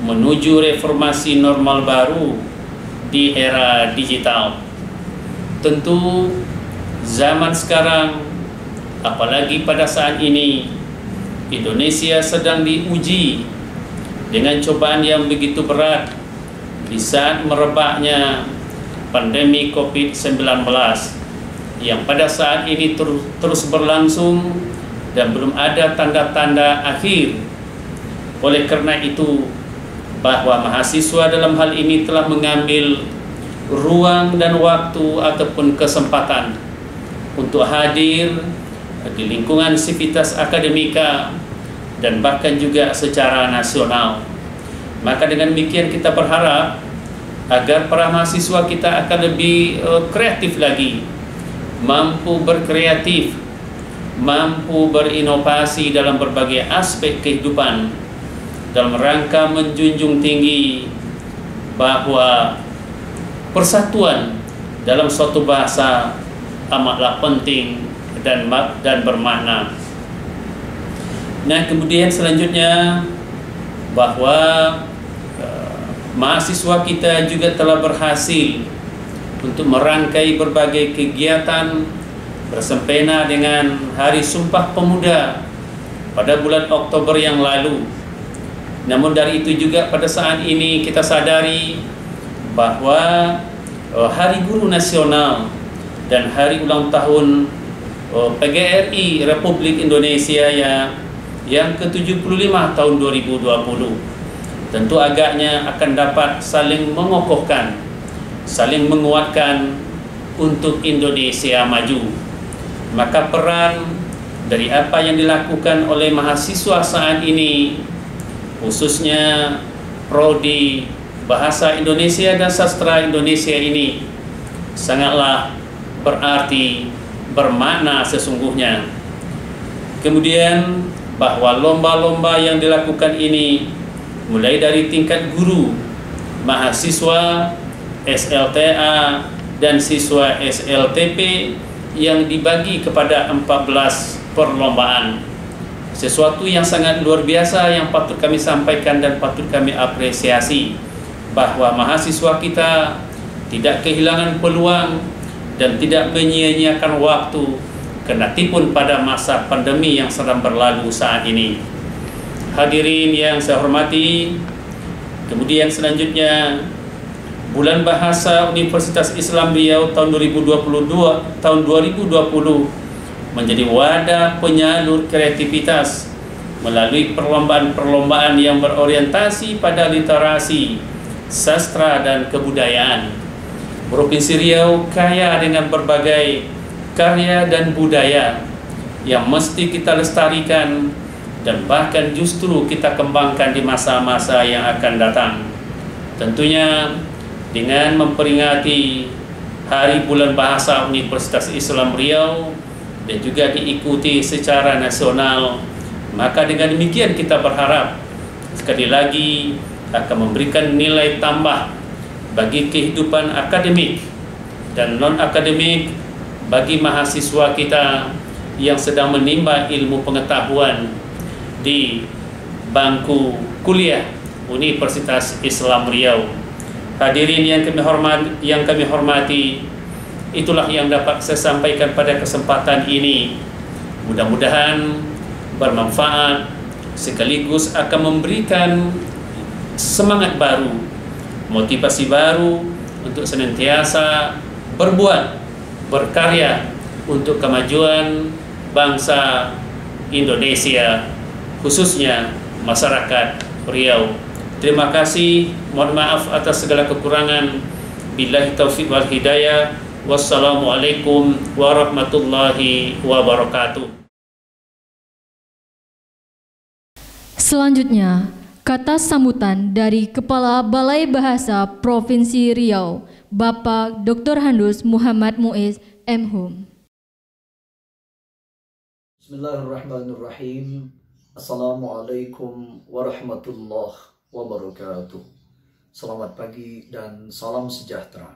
Speaker 7: menuju reformasi normal baru di era digital. Tentu zaman sekarang, apalagi pada saat ini, Indonesia sedang diuji dengan cobaan yang begitu berat di saat merebaknya pandemi COVID-19 yang pada saat ini terus berlangsung dan belum ada tanda-tanda akhir. Oleh karena itu, bahwa mahasiswa dalam hal ini telah mengambil ruang dan waktu ataupun kesempatan untuk hadir di lingkungan sivitas akademika dan bahkan juga secara nasional. Maka dengan demikian kita berharap agar para mahasiswa kita akan lebih kreatif lagi, mampu berkreatif, mampu berinovasi dalam berbagai aspek kehidupan dalam rangka menjunjung tinggi bahwa persatuan dalam suatu bahasa amatlah penting dan bermakna. Nah, kemudian selanjutnya bahwa mahasiswa kita juga telah berhasil untuk merangkai berbagai kegiatan bersempena dengan Hari Sumpah Pemuda pada bulan Oktober yang lalu. Namun dari itu juga pada saat ini kita sadari bahwa Hari Guru Nasional dan Hari Ulang Tahun PGRI Republik Indonesia yang ke-75 tahun 2020 tentu agaknya akan dapat saling mengokohkan, saling menguatkan untuk Indonesia maju. Maka peran dari apa yang dilakukan oleh mahasiswa saat ini, khususnya Prodi Bahasa Indonesia dan Sastra Indonesia ini, sangatlah berarti, bermakna sesungguhnya. Kemudian bahwa lomba-lomba yang dilakukan ini mulai dari tingkat guru, mahasiswa, SLTA, dan siswa SLTP yang dibagi kepada 14 perlombaan. Sesuatu yang sangat luar biasa yang patut kami sampaikan dan patut kami apresiasi, bahwa mahasiswa kita tidak kehilangan peluang dan tidak menyia-nyiakan waktu kendati pun pada masa pandemi yang sedang berlalu saat ini. Hadirin yang saya hormati, kemudian selanjutnya Bulan Bahasa Universitas Islam Riau tahun 2020 menjadi wadah penyalur kreativitas melalui perlombaan-perlombaan yang berorientasi pada literasi, sastra dan kebudayaan. Provinsi Riau kaya dengan berbagai karya dan budaya yang mesti kita lestarikan dan bahkan justru kita kembangkan di masa-masa yang akan datang. Tentunya dengan memperingati Hari Bulan Bahasa Universitas Islam Riau dan juga diikuti secara nasional, maka dengan demikian kita berharap sekali lagi akan memberikan nilai tambah bagi kehidupan akademik dan non-akademik bagi mahasiswa kita yang sedang menimba ilmu pengetahuan di bangku kuliah Universitas Islam Riau. Hadirin yang kami hormati, itulah yang dapat saya sampaikan pada kesempatan ini. Mudah-mudahan bermanfaat sekaligus akan memberikan semangat baru, motivasi baru untuk senantiasa berbuat, berkarya untuk kemajuan bangsa Indonesia, khususnya masyarakat Riau. Terima kasih, mohon maaf atas segala kekurangan. Billahi taufiq wal hidayah. Wassalamualaikum warahmatullahi wabarakatuh.
Speaker 2: Selanjutnya, kata sambutan dari Kepala Balai Bahasa Provinsi Riau, Bapak Dr. Handus Muhammad Muiz, M.Hum.
Speaker 8: Bismillahirrahmanirrahim. Assalamualaikum warahmatullahi wabarakatuh. Selamat pagi dan salam sejahtera.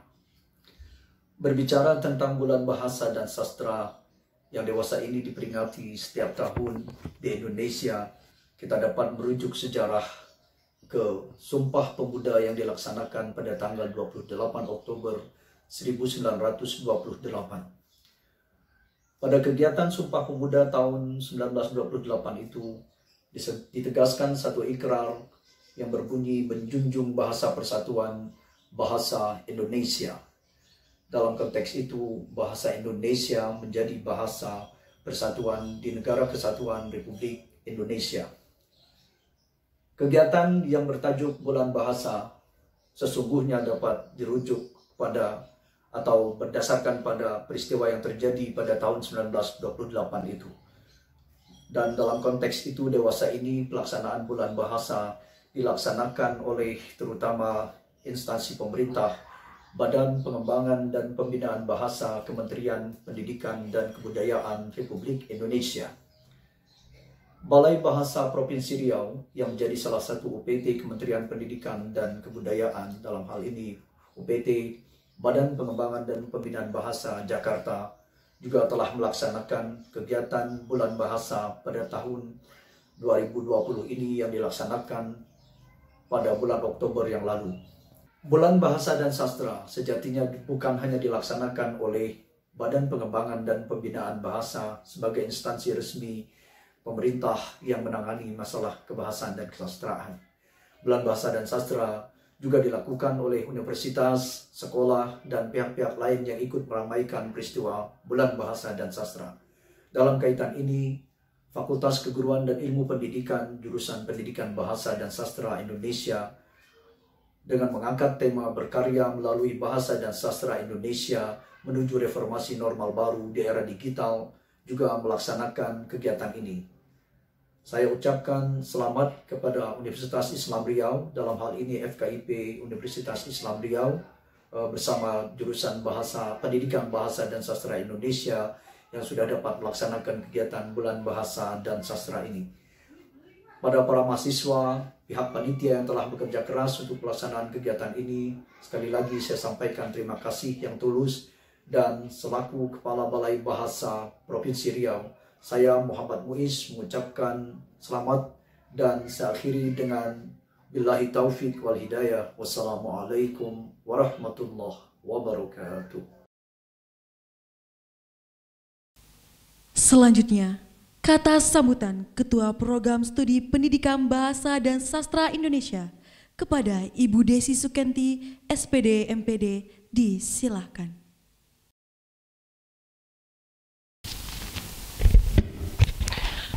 Speaker 8: Berbicara tentang bulan bahasa dan sastra yang dewasa ini diperingati setiap tahun di Indonesia, kita dapat merujuk sejarah ke Sumpah Pemuda yang dilaksanakan pada tanggal 28 Oktober 1928. Pada kegiatan Sumpah Pemuda tahun 1928 itu ditegaskan satu ikrar yang berbunyi menjunjung bahasa persatuan, bahasa Indonesia. Dalam konteks itu, bahasa Indonesia menjadi bahasa persatuan di Negara Kesatuan Republik Indonesia. Kegiatan yang bertajuk Bulan Bahasa sesungguhnya dapat dirujuk pada atau berdasarkan pada peristiwa yang terjadi pada tahun 1928 itu. Dan dalam konteks itu, dewasa ini pelaksanaan Bulan Bahasa dilaksanakan oleh terutama instansi pemerintah, Badan Pengembangan dan Pembinaan Bahasa Kementerian Pendidikan dan Kebudayaan Republik Indonesia. Balai Bahasa Provinsi Riau yang menjadi salah satu UPT Kementerian Pendidikan dan Kebudayaan, dalam hal ini UPT Badan Pengembangan dan Pembinaan Bahasa Jakarta, juga telah melaksanakan kegiatan Bulan Bahasa pada tahun 2020 ini yang dilaksanakan pada bulan Oktober yang lalu. Bulan Bahasa dan Sastra sejatinya bukan hanya dilaksanakan oleh Badan Pengembangan dan Pembinaan Bahasa sebagai instansi resmi pemerintah yang menangani masalah kebahasaan dan kesastraan. Bulan Bahasa dan Sastra juga dilakukan oleh universitas, sekolah, dan pihak-pihak lain yang ikut meramaikan peristiwa Bulan Bahasa dan Sastra. Dalam kaitan ini, Fakultas Keguruan dan Ilmu Pendidikan Jurusan Pendidikan Bahasa dan Sastra Indonesia dengan mengangkat tema berkarya melalui bahasa dan sastra Indonesia menuju reformasi normal baru di era digital juga melaksanakan kegiatan ini. Saya ucapkan selamat kepada Universitas Islam Riau, dalam hal ini FKIP Universitas Islam Riau bersama jurusan Bahasa Pendidikan Bahasa dan Sastra Indonesia yang sudah dapat melaksanakan kegiatan Bulan Bahasa dan Sastra ini. Pada para mahasiswa, pihak panitia yang telah bekerja keras untuk pelaksanaan kegiatan ini, sekali lagi saya sampaikan terima kasih yang tulus, dan selaku Kepala Balai Bahasa Provinsi Riau, saya Muhammad Muiz mengucapkan selamat dan saya akhiri dengan billahi taufiq wal hidayah. Wassalamualaikum warahmatullahi wabarakatuh.
Speaker 1: Selanjutnya, kata sambutan Ketua Program Studi Pendidikan Bahasa dan Sastra Indonesia kepada Ibu Desi Sukenti, SPD MPD, disilahkan.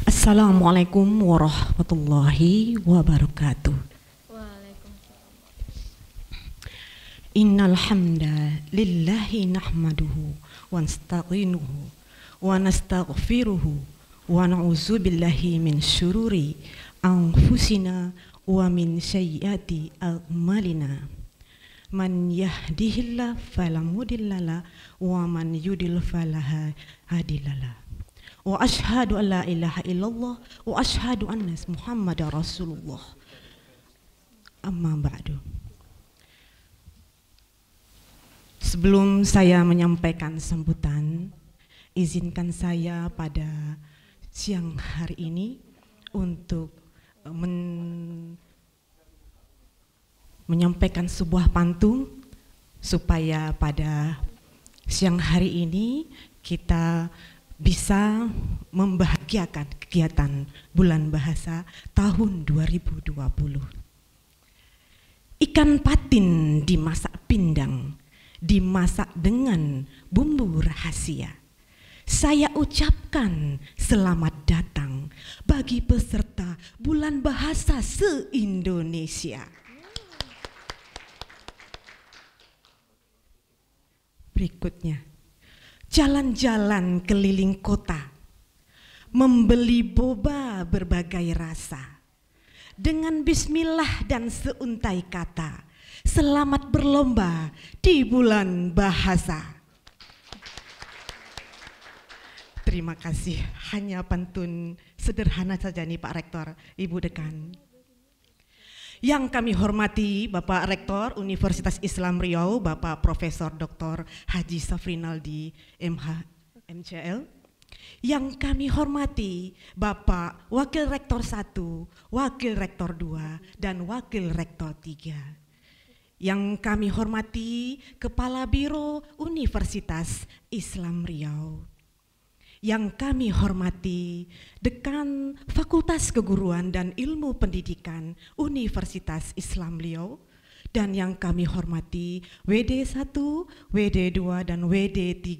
Speaker 9: Assalamualaikum warahmatullahi wabarakatuh. Innal hamda lillahi nahmaduhu wa nasta'inuhu wa nastaghfiruhu wa na'udzu billahi min syururi anfusina wa min sayyiati a'malina. Man yahdihillahu fala mudhillalah wa man yudlil fala hadiyalah. Wa asyhadu an la ilaha illallah wa asyhadu anna Muhammadar Rasulullah. Amma ba'du. Sebelum saya menyampaikan sambutan, izinkan saya pada siang hari ini untuk menyampaikan sebuah pantun supaya pada siang hari ini kita bisa membahagiakan kegiatan Bulan Bahasa tahun 2020. Ikan patin dimasak pindang, dimasak dengan bumbu rahasia. Saya ucapkan selamat datang bagi peserta Bulan Bahasa se-Indonesia. Berikutnya, jalan-jalan keliling kota, membeli boba berbagai rasa. Dengan bismillah dan seuntai kata, selamat berlomba di Bulan Bahasa. Terima kasih, hanya pantun sederhana saja nih Pak Rektor, Ibu Dekan. Yang kami hormati Bapak Rektor Universitas Islam Riau, Bapak Profesor Dr. Haji Syafrinaldi MCL. Yang kami hormati Bapak Wakil Rektor 1, Wakil Rektor 2, dan Wakil Rektor 3. Yang kami hormati Kepala Biro Universitas Islam Riau. Yang kami hormati Dekan Fakultas Keguruan dan Ilmu Pendidikan Universitas Islam Riau, dan yang kami hormati WD1, WD2, dan WD3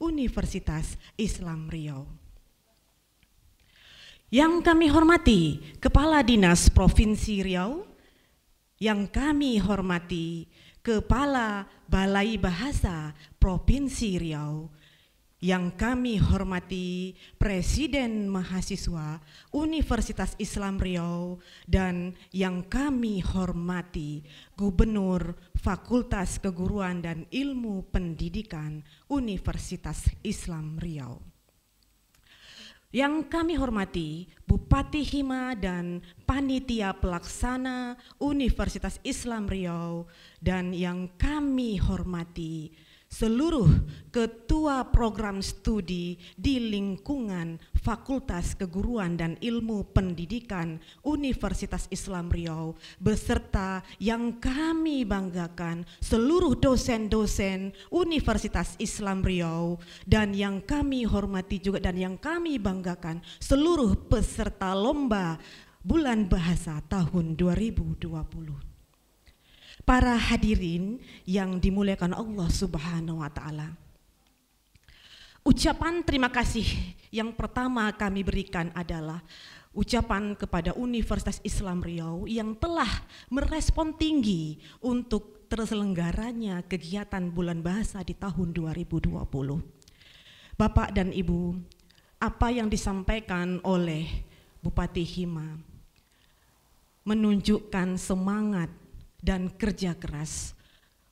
Speaker 9: Universitas Islam Riau. Yang kami hormati Kepala Dinas Provinsi Riau, yang kami hormati Kepala Balai Bahasa Provinsi Riau, yang kami hormati Presiden Mahasiswa Universitas Islam Riau, dan yang kami hormati Gubernur Fakultas Keguruan dan Ilmu Pendidikan Universitas Islam Riau. Yang kami hormati Bupati Hima dan Panitia Pelaksana Universitas Islam Riau, dan yang kami hormati seluruh ketua program studi di lingkungan Fakultas Keguruan dan Ilmu Pendidikan Universitas Islam Riau, beserta yang kami banggakan seluruh dosen-dosen Universitas Islam Riau, dan yang kami hormati juga dan yang kami banggakan seluruh peserta lomba Bulan Bahasa tahun 2020. Para hadirin yang dimuliakan Allah Subhanahu wa Ta'ala, ucapan terima kasih yang pertama kami berikan adalah ucapan kepada Universitas Islam Riau yang telah merespon tinggi untuk terselenggaranya kegiatan Bulan Bahasa di tahun 2020. Bapak dan Ibu, apa yang disampaikan oleh Bupati Hima menunjukkan semangat dan kerja keras.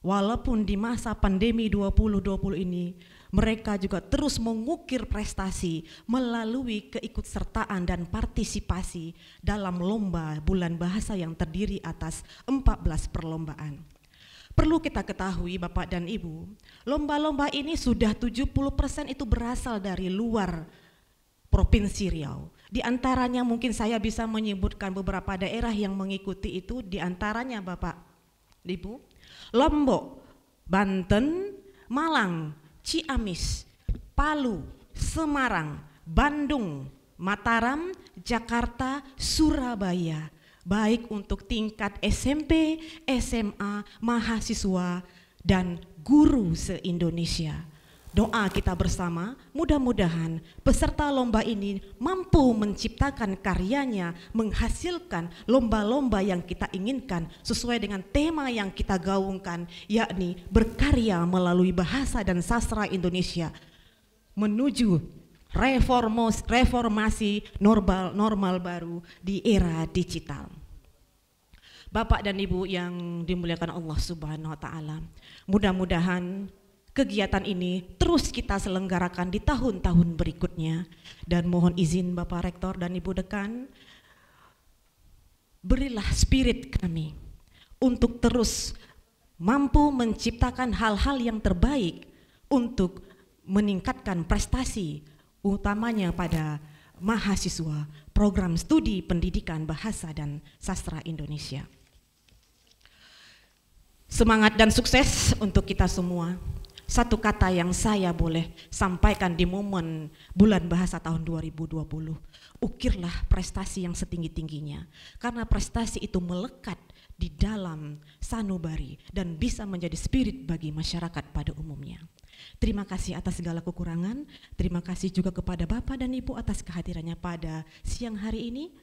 Speaker 9: Walaupun di masa pandemi 2020 ini, mereka juga terus mengukir prestasi melalui keikutsertaan dan partisipasi dalam lomba Bulan Bahasa yang terdiri atas 14 perlombaan. Perlu kita ketahui Bapak dan Ibu, lomba-lomba ini sudah 70% itu berasal dari luar Provinsi Riau. Di antaranya mungkin saya bisa menyebutkan beberapa daerah yang mengikuti itu, di antaranya Bapak, Ibu, Lombok, Banten, Malang, Ciamis, Palu, Semarang, Bandung, Mataram, Jakarta, Surabaya, baik untuk tingkat SMP, SMA, mahasiswa, dan guru se-Indonesia. Doa kita bersama, mudah-mudahan peserta lomba ini mampu menciptakan karyanya, menghasilkan lomba-lomba yang kita inginkan sesuai dengan tema yang kita gaungkan, yakni berkarya melalui bahasa dan sastra Indonesia menuju reformasi normal baru di era digital. Bapak dan Ibu yang dimuliakan Allah Subhanahu wa Ta'ala, mudah-mudahan kegiatan ini terus kita selenggarakan di tahun-tahun berikutnya, dan mohon izin Bapak Rektor dan Ibu Dekan, berilah spirit kami untuk terus mampu menciptakan hal-hal yang terbaik untuk meningkatkan prestasi, utamanya pada mahasiswa program studi pendidikan bahasa dan sastra Indonesia. Semangat dan sukses untuk kita semua. Satu kata yang saya boleh sampaikan di momen Bulan Bahasa tahun 2020. Ukirlah prestasi yang setinggi-tingginya. Karena prestasi itu melekat di dalam sanubari dan bisa menjadi spirit bagi masyarakat pada umumnya. Terima kasih atas segala kekurangan. Terima kasih juga kepada Bapak dan Ibu atas kehadirannya pada siang hari ini.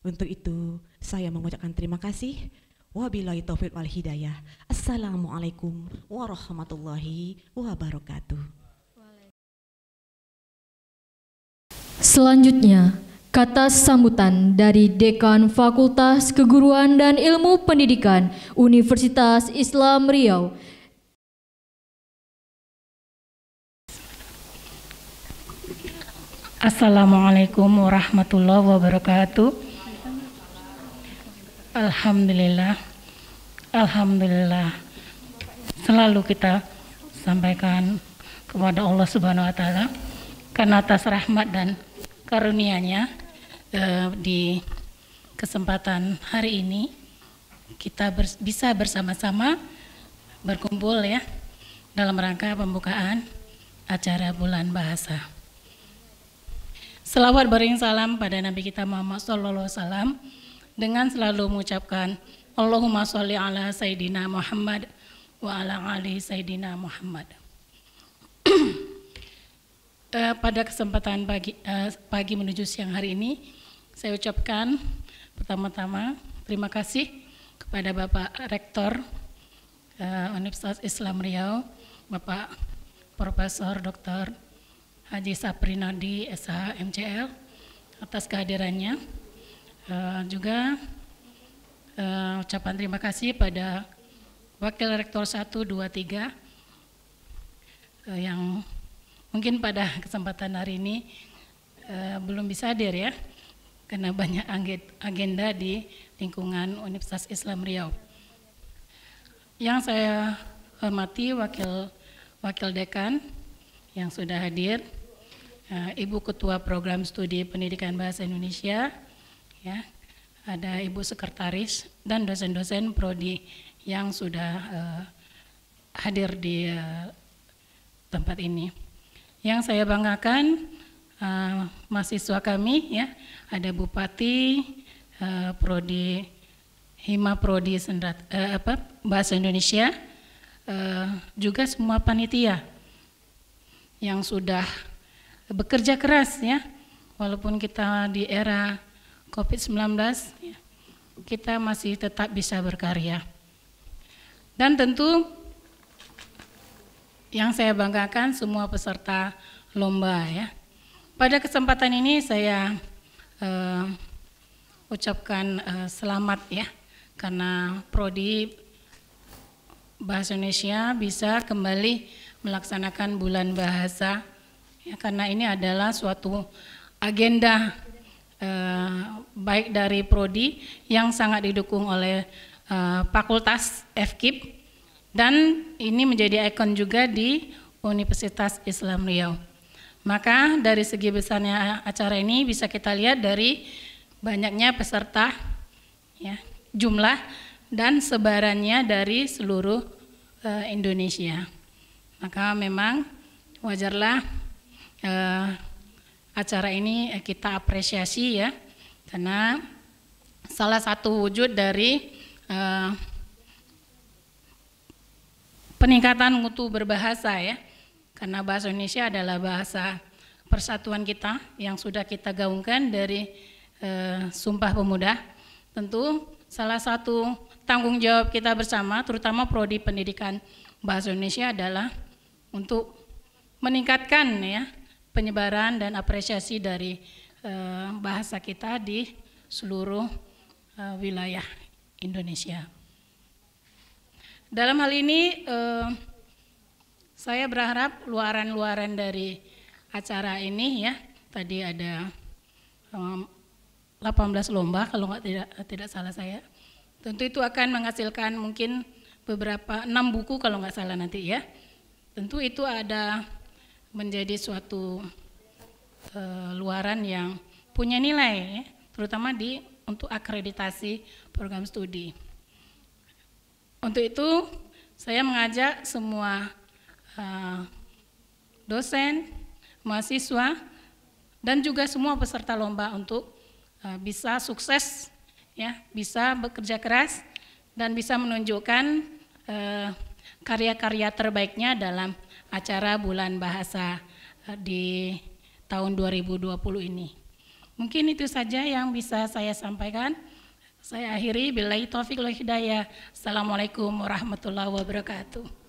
Speaker 9: Untuk itu saya mengucapkan terima kasih. Wabillahi taufiq wal hidayah. Assalamualaikum warahmatullahi wabarakatuh.
Speaker 2: Selanjutnya, kata sambutan dari Dekan Fakultas Keguruan dan Ilmu Pendidikan Universitas Islam Riau.
Speaker 10: Assalamualaikum warahmatullahi wabarakatuh. Alhamdulillah selalu kita sampaikan kepada Allah Subhanahu wa taala karena atas rahmat dan karunia-Nya di kesempatan hari ini kita bisa bersama-sama berkumpul ya dalam rangka pembukaan acara Bulan Bahasa. Selawat bering salam pada Nabi kita Muhammad SAW dengan selalu mengucapkan Allahumma sholli ala Sayyidina Muhammad wa ala ali Sayyidina Muhammad. Pada kesempatan pagi menuju siang hari ini, saya ucapkan pertama-tama terima kasih kepada Bapak Rektor Universitas Islam Riau, Bapak Profesor Dr. Haji Shafrinaldi SH MCL atas kehadirannya. Juga ucapan terima kasih pada Wakil Rektor 1, 2, 3 yang mungkin pada kesempatan hari ini belum bisa hadir ya, karena banyak agenda di lingkungan Universitas Islam Riau. Yang saya hormati Wakil Dekan yang sudah hadir, Ibu Ketua Program Studi Pendidikan Bahasa Indonesia, ya, ada Ibu Sekretaris dan dosen-dosen prodi yang sudah hadir di tempat ini. Yang saya banggakan mahasiswa kami ya, ada Bupati, prodi Hima Prodi Bahasa Indonesia, juga semua panitia yang sudah bekerja keras ya, walaupun kita di era COVID-19, ya, kita masih tetap bisa berkarya. Dan tentu yang saya banggakan semua peserta lomba ya. Pada kesempatan ini saya ucapkan selamat ya, karena Prodi Bahasa Indonesia bisa kembali melaksanakan Bulan Bahasa ya, karena ini adalah suatu agenda baik dari Prodi yang sangat didukung oleh Fakultas FKIP, dan ini menjadi ikon juga di Universitas Islam Riau. Maka dari segi besarnya acara ini bisa kita lihat dari banyaknya peserta ya, jumlah dan sebarannya dari seluruh Indonesia. Maka memang wajarlah acara ini kita apresiasi ya, karena salah satu wujud dari peningkatan mutu berbahasa ya, karena bahasa Indonesia adalah bahasa persatuan kita yang sudah kita gaungkan dari Sumpah Pemuda. Tentu salah satu tanggung jawab kita bersama, terutama Prodi Pendidikan Bahasa Indonesia, adalah untuk meningkatkan ya penyebaran dan apresiasi dari bahasa kita di seluruh wilayah Indonesia. Dalam hal ini saya berharap luaran-luaran dari acara ini ya, tadi ada 18 lomba kalau tidak salah saya. Tentu itu akan menghasilkan mungkin beberapa 6 buku kalau nggak salah nanti ya. Tentu itu ada menjadi suatu luaran yang punya nilai ya, terutama untuk akreditasi program studi. Untuk itu saya mengajak semua dosen, mahasiswa, dan juga semua peserta lomba untuk bisa sukses, ya, bisa bekerja keras dan bisa menunjukkan karya-karya terbaiknya dalam acara Bulan Bahasa di tahun 2020 ini. Mungkin itu saja yang bisa saya sampaikan. Saya akhiri, billahi taufiq wal hidayah. Assalamualaikum warahmatullahi wabarakatuh.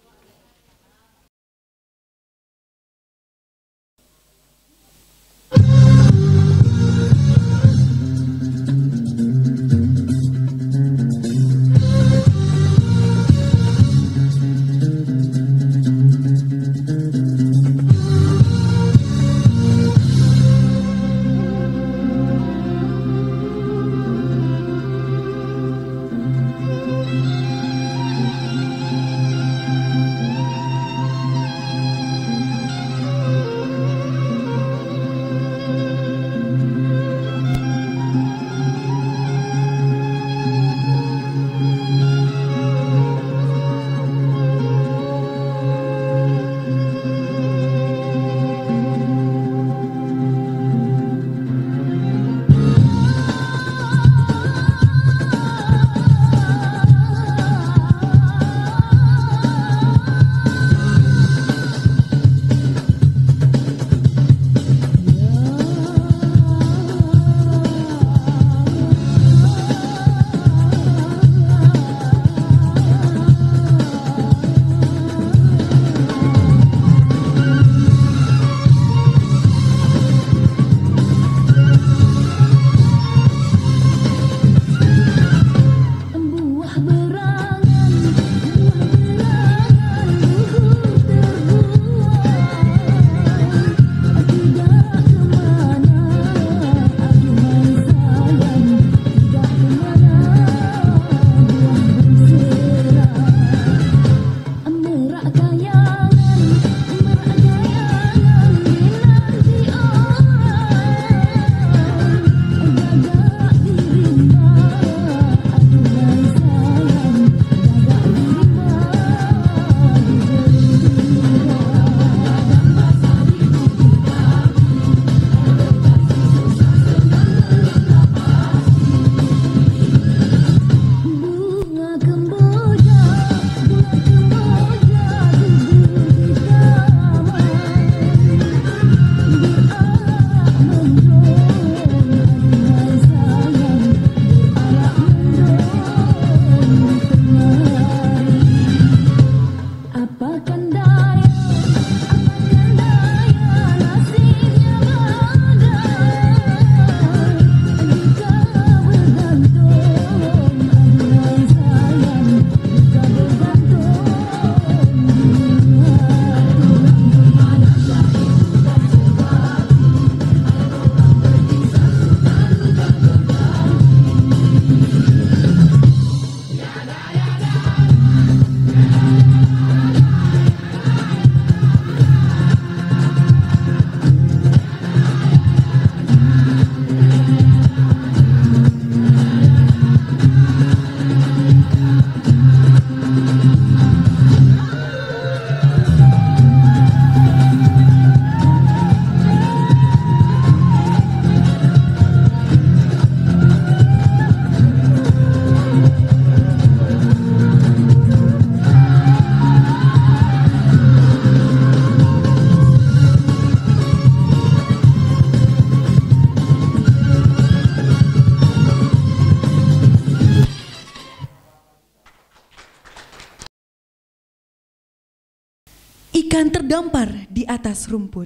Speaker 1: Ikan terdampar di atas rumput.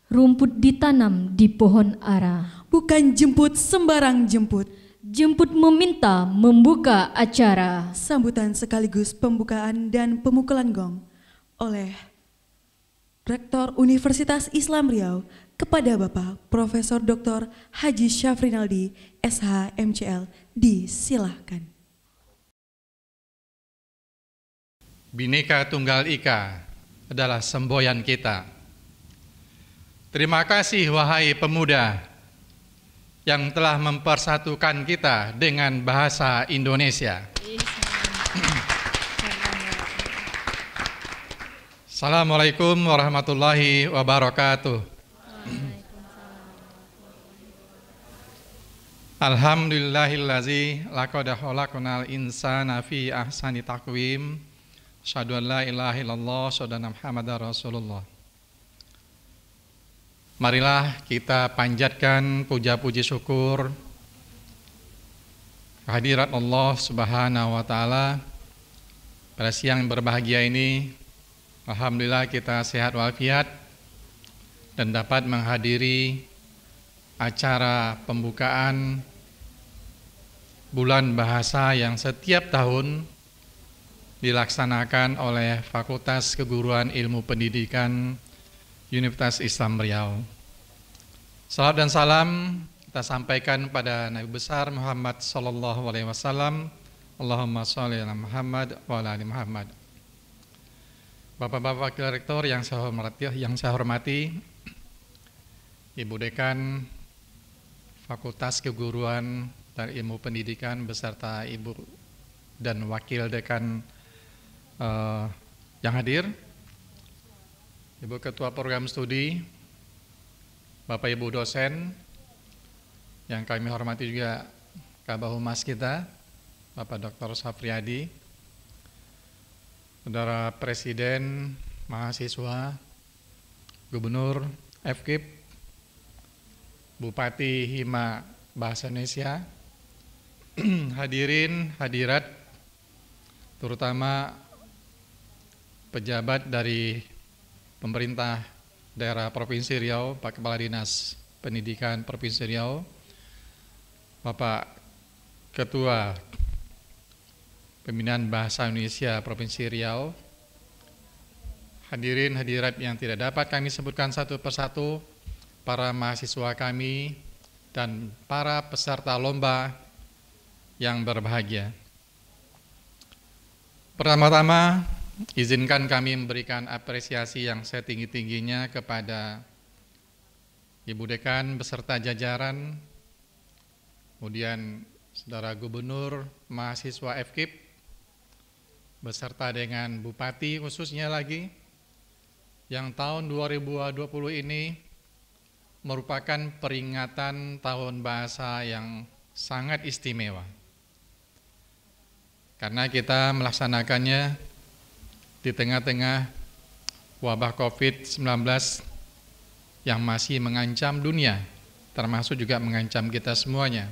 Speaker 2: Rumput ditanam di pohon ara.
Speaker 1: Bukan jemput sembarang jemput.
Speaker 2: Jemput meminta membuka acara.
Speaker 1: Sambutan sekaligus pembukaan dan pemukulan gong oleh Rektor Universitas Islam Riau kepada Bapak Profesor Dr. Haji Syafrinaldi, SH MCL, disilahkan.
Speaker 11: Bhinneka Tunggal Ika adalah semboyan kita. Terima kasih wahai pemuda yang telah mempersatukan kita dengan bahasa Indonesia. Assalamualaikum warahmatullahi wabarakatuh. Alhamdulillahillazi laqad khalaqnal insana fi ahsani taqwim. Asyhadu an la ilaha illallah, asyhadu anna Muhammadar Rasulullah. Marilah kita panjatkan puja-puji syukur kehadirat Allah Subhanahu wa taala pada siang berbahagia ini. Alhamdulillah kita sehat walafiat dan dapat menghadiri acara pembukaan bulan bahasa yang setiap tahun dilaksanakan oleh Fakultas Keguruan Ilmu Pendidikan Universitas Islam Riau. Salam dan salam kita sampaikan pada Nabi besar Muhammad sallallahu alaihi wasallam. Allahumma shalli ala Muhammad wa ala ali Muhammad. Bapak-bapak Wakil Rektor yang saya hormati, Ibu Dekan Fakultas Keguruan dan Ilmu Pendidikan beserta Ibu dan Wakil Dekan yang hadir, Ibu Ketua Program Studi, Bapak Ibu dosen yang kami hormati juga Kabah Humas kita, Bapak Dr. Safriyadi, Saudara Presiden, mahasiswa, Gubernur, FKIP, Bupati Hima Bahasa Indonesia, hadirin, hadirat, terutama pejabat dari pemerintah daerah Provinsi Riau, Pak Kepala Dinas Pendidikan Provinsi Riau, Bapak Ketua Pembinaan Bahasa Indonesia Provinsi Riau, hadirin, hadirat yang tidak dapat kami sebutkan satu persatu, para mahasiswa kami, dan para peserta lomba yang berbahagia. Pertama-tama, izinkan kami memberikan apresiasi yang setinggi-tingginya kepada Ibu Dekan beserta jajaran, kemudian Saudara Gubernur, mahasiswa FKIP, beserta dengan Bupati khususnya lagi, yang tahun 2020 ini merupakan peringatan Tahun Bahasa yang sangat istimewa. Karena kita melaksanakannya di tengah-tengah wabah COVID-19 yang masih mengancam dunia, termasuk juga mengancam kita semuanya.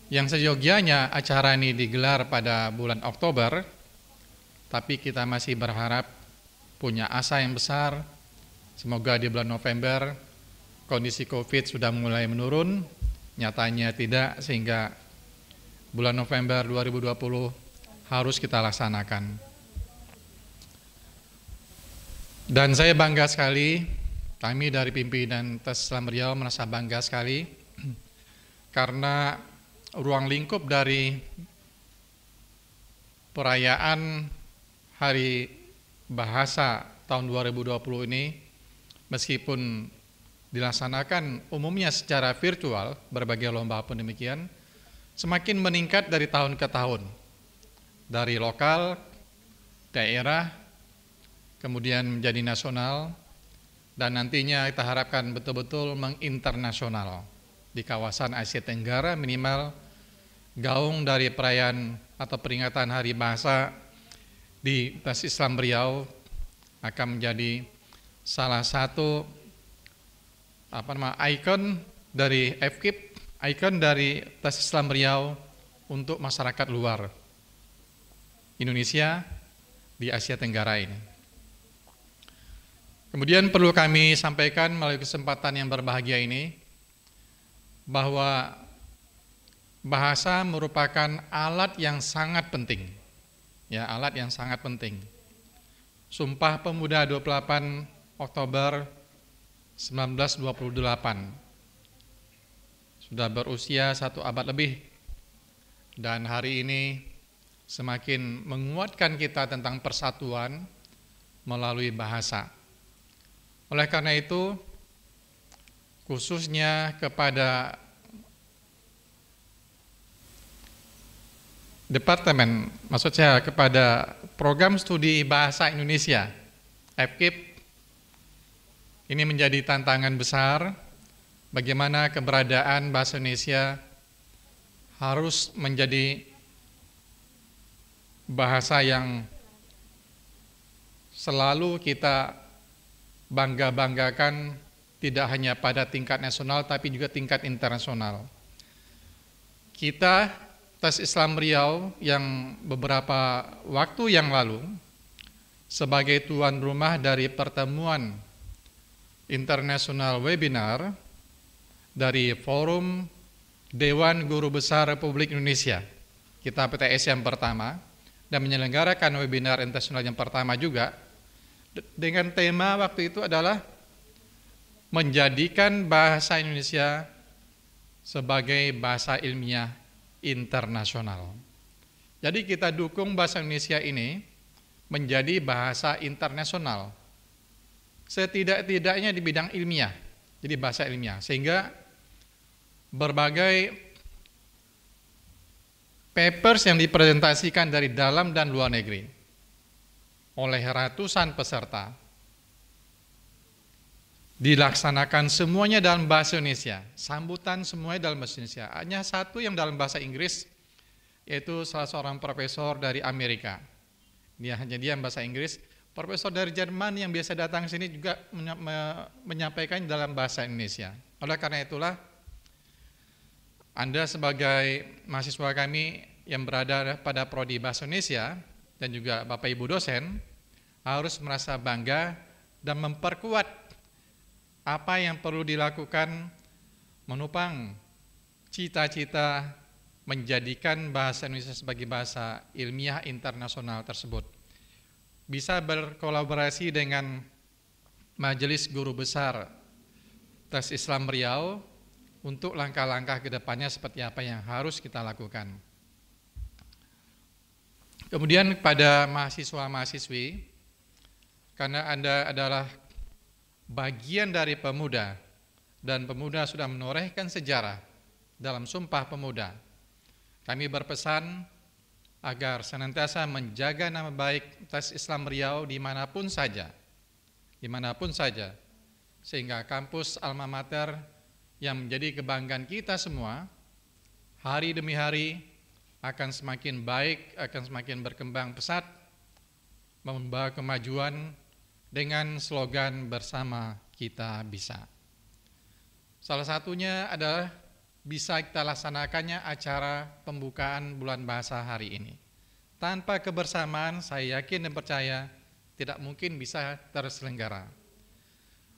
Speaker 11: Yang seyogianya acara ini digelar pada bulan Oktober, tapi kita masih berharap, punya asa yang besar, semoga di bulan November kondisi COVID sudah mulai menurun, nyatanya tidak, sehingga bulan November 2020 harus kita laksanakan. Dan saya bangga sekali, kami dari pimpinan Tes Islam Riau merasa bangga sekali, karena ruang lingkup dari perayaan Hari Bahasa tahun 2020 ini, meskipun dilaksanakan umumnya secara virtual, berbagai lomba pun demikian, semakin meningkat dari tahun ke tahun, dari lokal, daerah, kemudian menjadi nasional, dan nantinya kita harapkan betul-betul menginternasional di kawasan Asia Tenggara. Minimal gaung dari perayaan atau peringatan Hari Bahasa di Tes Islam Riau akan menjadi salah satu ikon dari FKIP, ikon dari Tes Islam Riau untuk masyarakat luar Indonesia di Asia Tenggara ini. Kemudian perlu kami sampaikan melalui kesempatan yang berbahagia ini, bahwa bahasa merupakan alat yang sangat penting. Ya, alat yang sangat penting. Sumpah Pemuda 28 Oktober 1928 sudah berusia 1 abad lebih, dan hari ini semakin menguatkan kita tentang persatuan melalui bahasa. Oleh karena itu, khususnya kepada departemen, maksud saya kepada program studi bahasa Indonesia FKIP. Ini menjadi tantangan besar bagaimana keberadaan bahasa Indonesia harus menjadi bahasa yang selalu kita bangga-banggakan, tidak hanya pada tingkat nasional tapi juga tingkat internasional. Kita Tes Islam Riau yang beberapa waktu yang lalu sebagai tuan rumah dari pertemuan internasional webinar dari Forum Dewan Guru Besar Republik Indonesia, kita PTS yang pertama, dan menyelenggarakan webinar internasional yang pertama juga dengan tema waktu itu adalah menjadikan bahasa Indonesia sebagai bahasa ilmiah internasional. Jadi kita dukung bahasa Indonesia ini menjadi bahasa internasional, setidak-tidaknya di bidang ilmiah, jadi bahasa ilmiah, sehingga berbagai papers yang dipresentasikan dari dalam dan luar negeri oleh ratusan peserta dilaksanakan semuanya dalam bahasa Indonesia, sambutan semuanya dalam bahasa Indonesia. Hanya satu yang dalam bahasa Inggris, yaitu salah seorang profesor dari Amerika. Dia bahasa Inggris. Profesor dari Jerman yang biasa datang ke sini juga menyampaikan dalam bahasa Indonesia. Oleh karena itulah, Anda sebagai mahasiswa kami yang berada pada prodi bahasa Indonesia dan juga Bapak Ibu dosen harus merasa bangga dan memperkuat apa yang perlu dilakukan menopang cita-cita menjadikan bahasa Indonesia sebagai bahasa ilmiah internasional tersebut. Bisa berkolaborasi dengan Majelis Guru Besar Tes Islam Riau untuk langkah-langkah ke depannya seperti apa yang harus kita lakukan. Kemudian pada mahasiswa-mahasiswi, karena Anda adalah bagian dari pemuda dan pemuda sudah menorehkan sejarah dalam Sumpah Pemuda, kami berpesan agar senantiasa menjaga nama baik Tes Islam Riau dimanapun saja, sehingga kampus alma mater yang menjadi kebanggaan kita semua hari demi hari akan semakin baik, akan semakin berkembang pesat, membawa kemajuan dengan slogan bersama kita bisa. Salah satunya adalah bisa kita laksanakannya acara pembukaan bulan bahasa hari ini. Tanpa kebersamaan, saya yakin dan percaya tidak mungkin bisa terselenggara.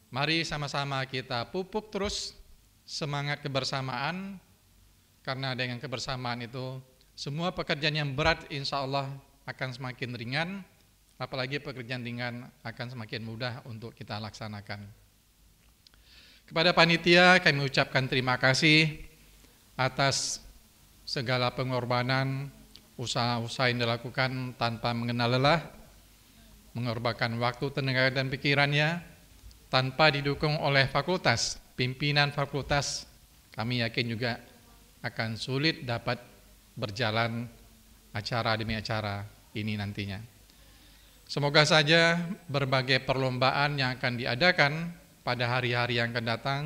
Speaker 11: Mari sama-sama kita pupuk terus semangat kebersamaan, karena dengan kebersamaan itu semua pekerjaan yang berat insya Allah akan semakin ringan, apalagi pekerjaan ringan akan semakin mudah untuk kita laksanakan. Kepada panitia kami ucapkan terima kasih atas segala pengorbanan, usaha-usaha yang dilakukan tanpa mengenal lelah, mengorbankan waktu, tenaga, dan pikirannya, tanpa didukung oleh fakultas, pimpinan fakultas, kami yakin juga akan sulit dapat berjalan acara demi acara ini nantinya. Semoga saja berbagai perlombaan yang akan diadakan pada hari-hari yang akan datang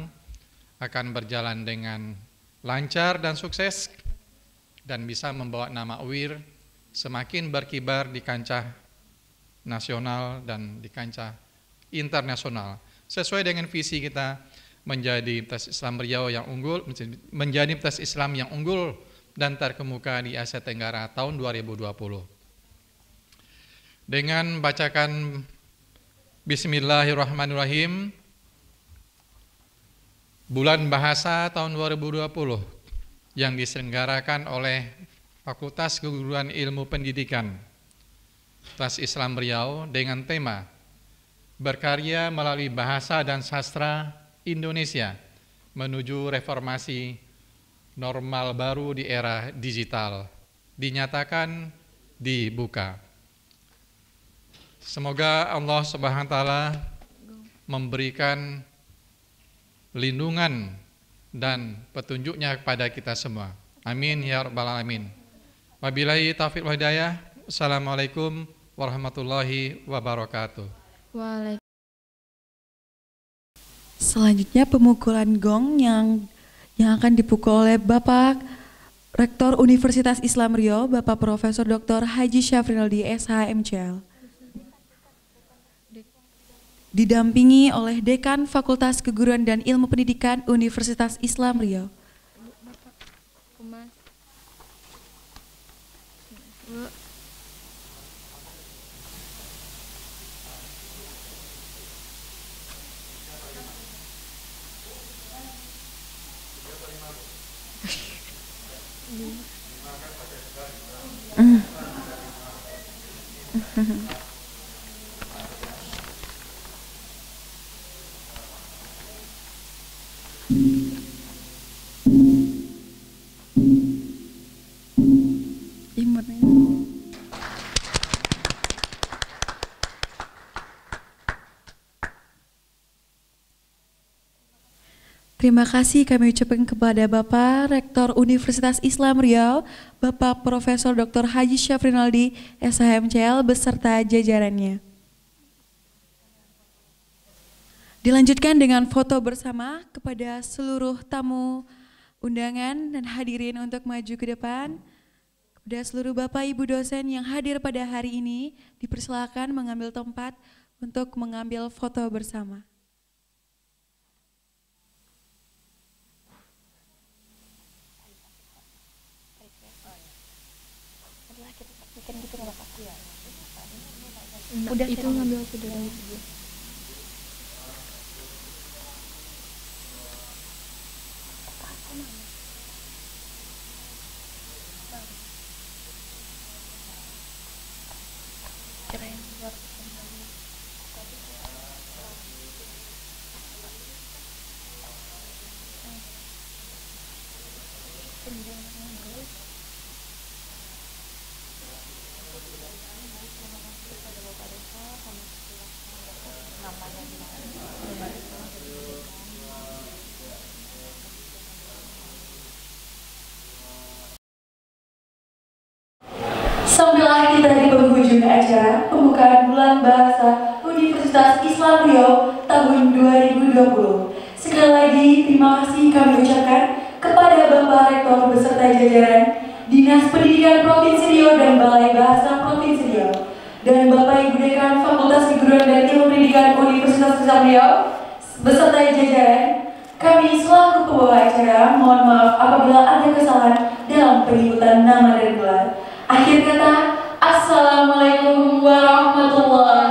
Speaker 11: akan berjalan dengan lancar dan sukses, dan bisa membawa nama UIR semakin berkibar di kancah nasional dan di kancah internasional, sesuai dengan visi kita menjadi Tes Islam Riau yang unggul, menjadi Tes Islam yang unggul dan terkemuka di Asia Tenggara tahun 2020. Dengan bacakan Bismillahirrahmanirrahim, Bulan Bahasa tahun 2020 yang diselenggarakan oleh Fakultas Keguruan Ilmu Pendidikan Tes Islam Riau dengan tema Berkarya melalui Bahasa dan Sastra Indonesia menuju reformasi normal baru di era digital dinyatakan dibuka. Semoga Allah Subhanahu wa taala memberikan lindungan dan petunjuknya kepada kita semua. Amin ya rabbal alamin. Wabillahi taufiq wal hidayah. Assalamualaikum warahmatullahi wabarakatuh.
Speaker 1: Selanjutnya pemukulan gong yang akan dipukul oleh Bapak Rektor Universitas Islam Riau, Bapak Profesor Dr. Haji Syafrinaldi SHMCL. Didampingi oleh Dekan Fakultas Keguruan dan Ilmu Pendidikan Universitas Islam Riau. Terima kasih kami ucapkan kepada Bapak Rektor Universitas Islam Riau, Bapak Profesor Dr. Haji Syafrinaldi SHMCL beserta jajarannya. Dilanjutkan dengan foto bersama kepada seluruh tamu undangan dan hadirin untuk maju ke depan. Kepada seluruh Bapak Ibu dosen yang hadir pada hari ini, dipersilakan mengambil tempat untuk mengambil foto bersama.
Speaker 2: Udah itu ngambil sudah.
Speaker 1: Sampailah kita di penghujung acara pembukaan Bulan Bahasa Universitas Islam Riau tahun 2020. Sekali lagi terima kasih kami ucapkan kepada Bapak Rektor beserta jajaran Dinas Pendidikan Provinsi Riau dan Balai Bahasa Provinsi Riau, dan Bapak Ibu Dekan Fakultas Keguruan dan Ilmu Pendidikan Universitas Islam Riau beserta jajaran. Kami selaku pembawa acara mohon maaf apabila ada kesalahan dalam penyebutan nama dan gelar. Akhir kata, Assalamualaikum warahmatullahi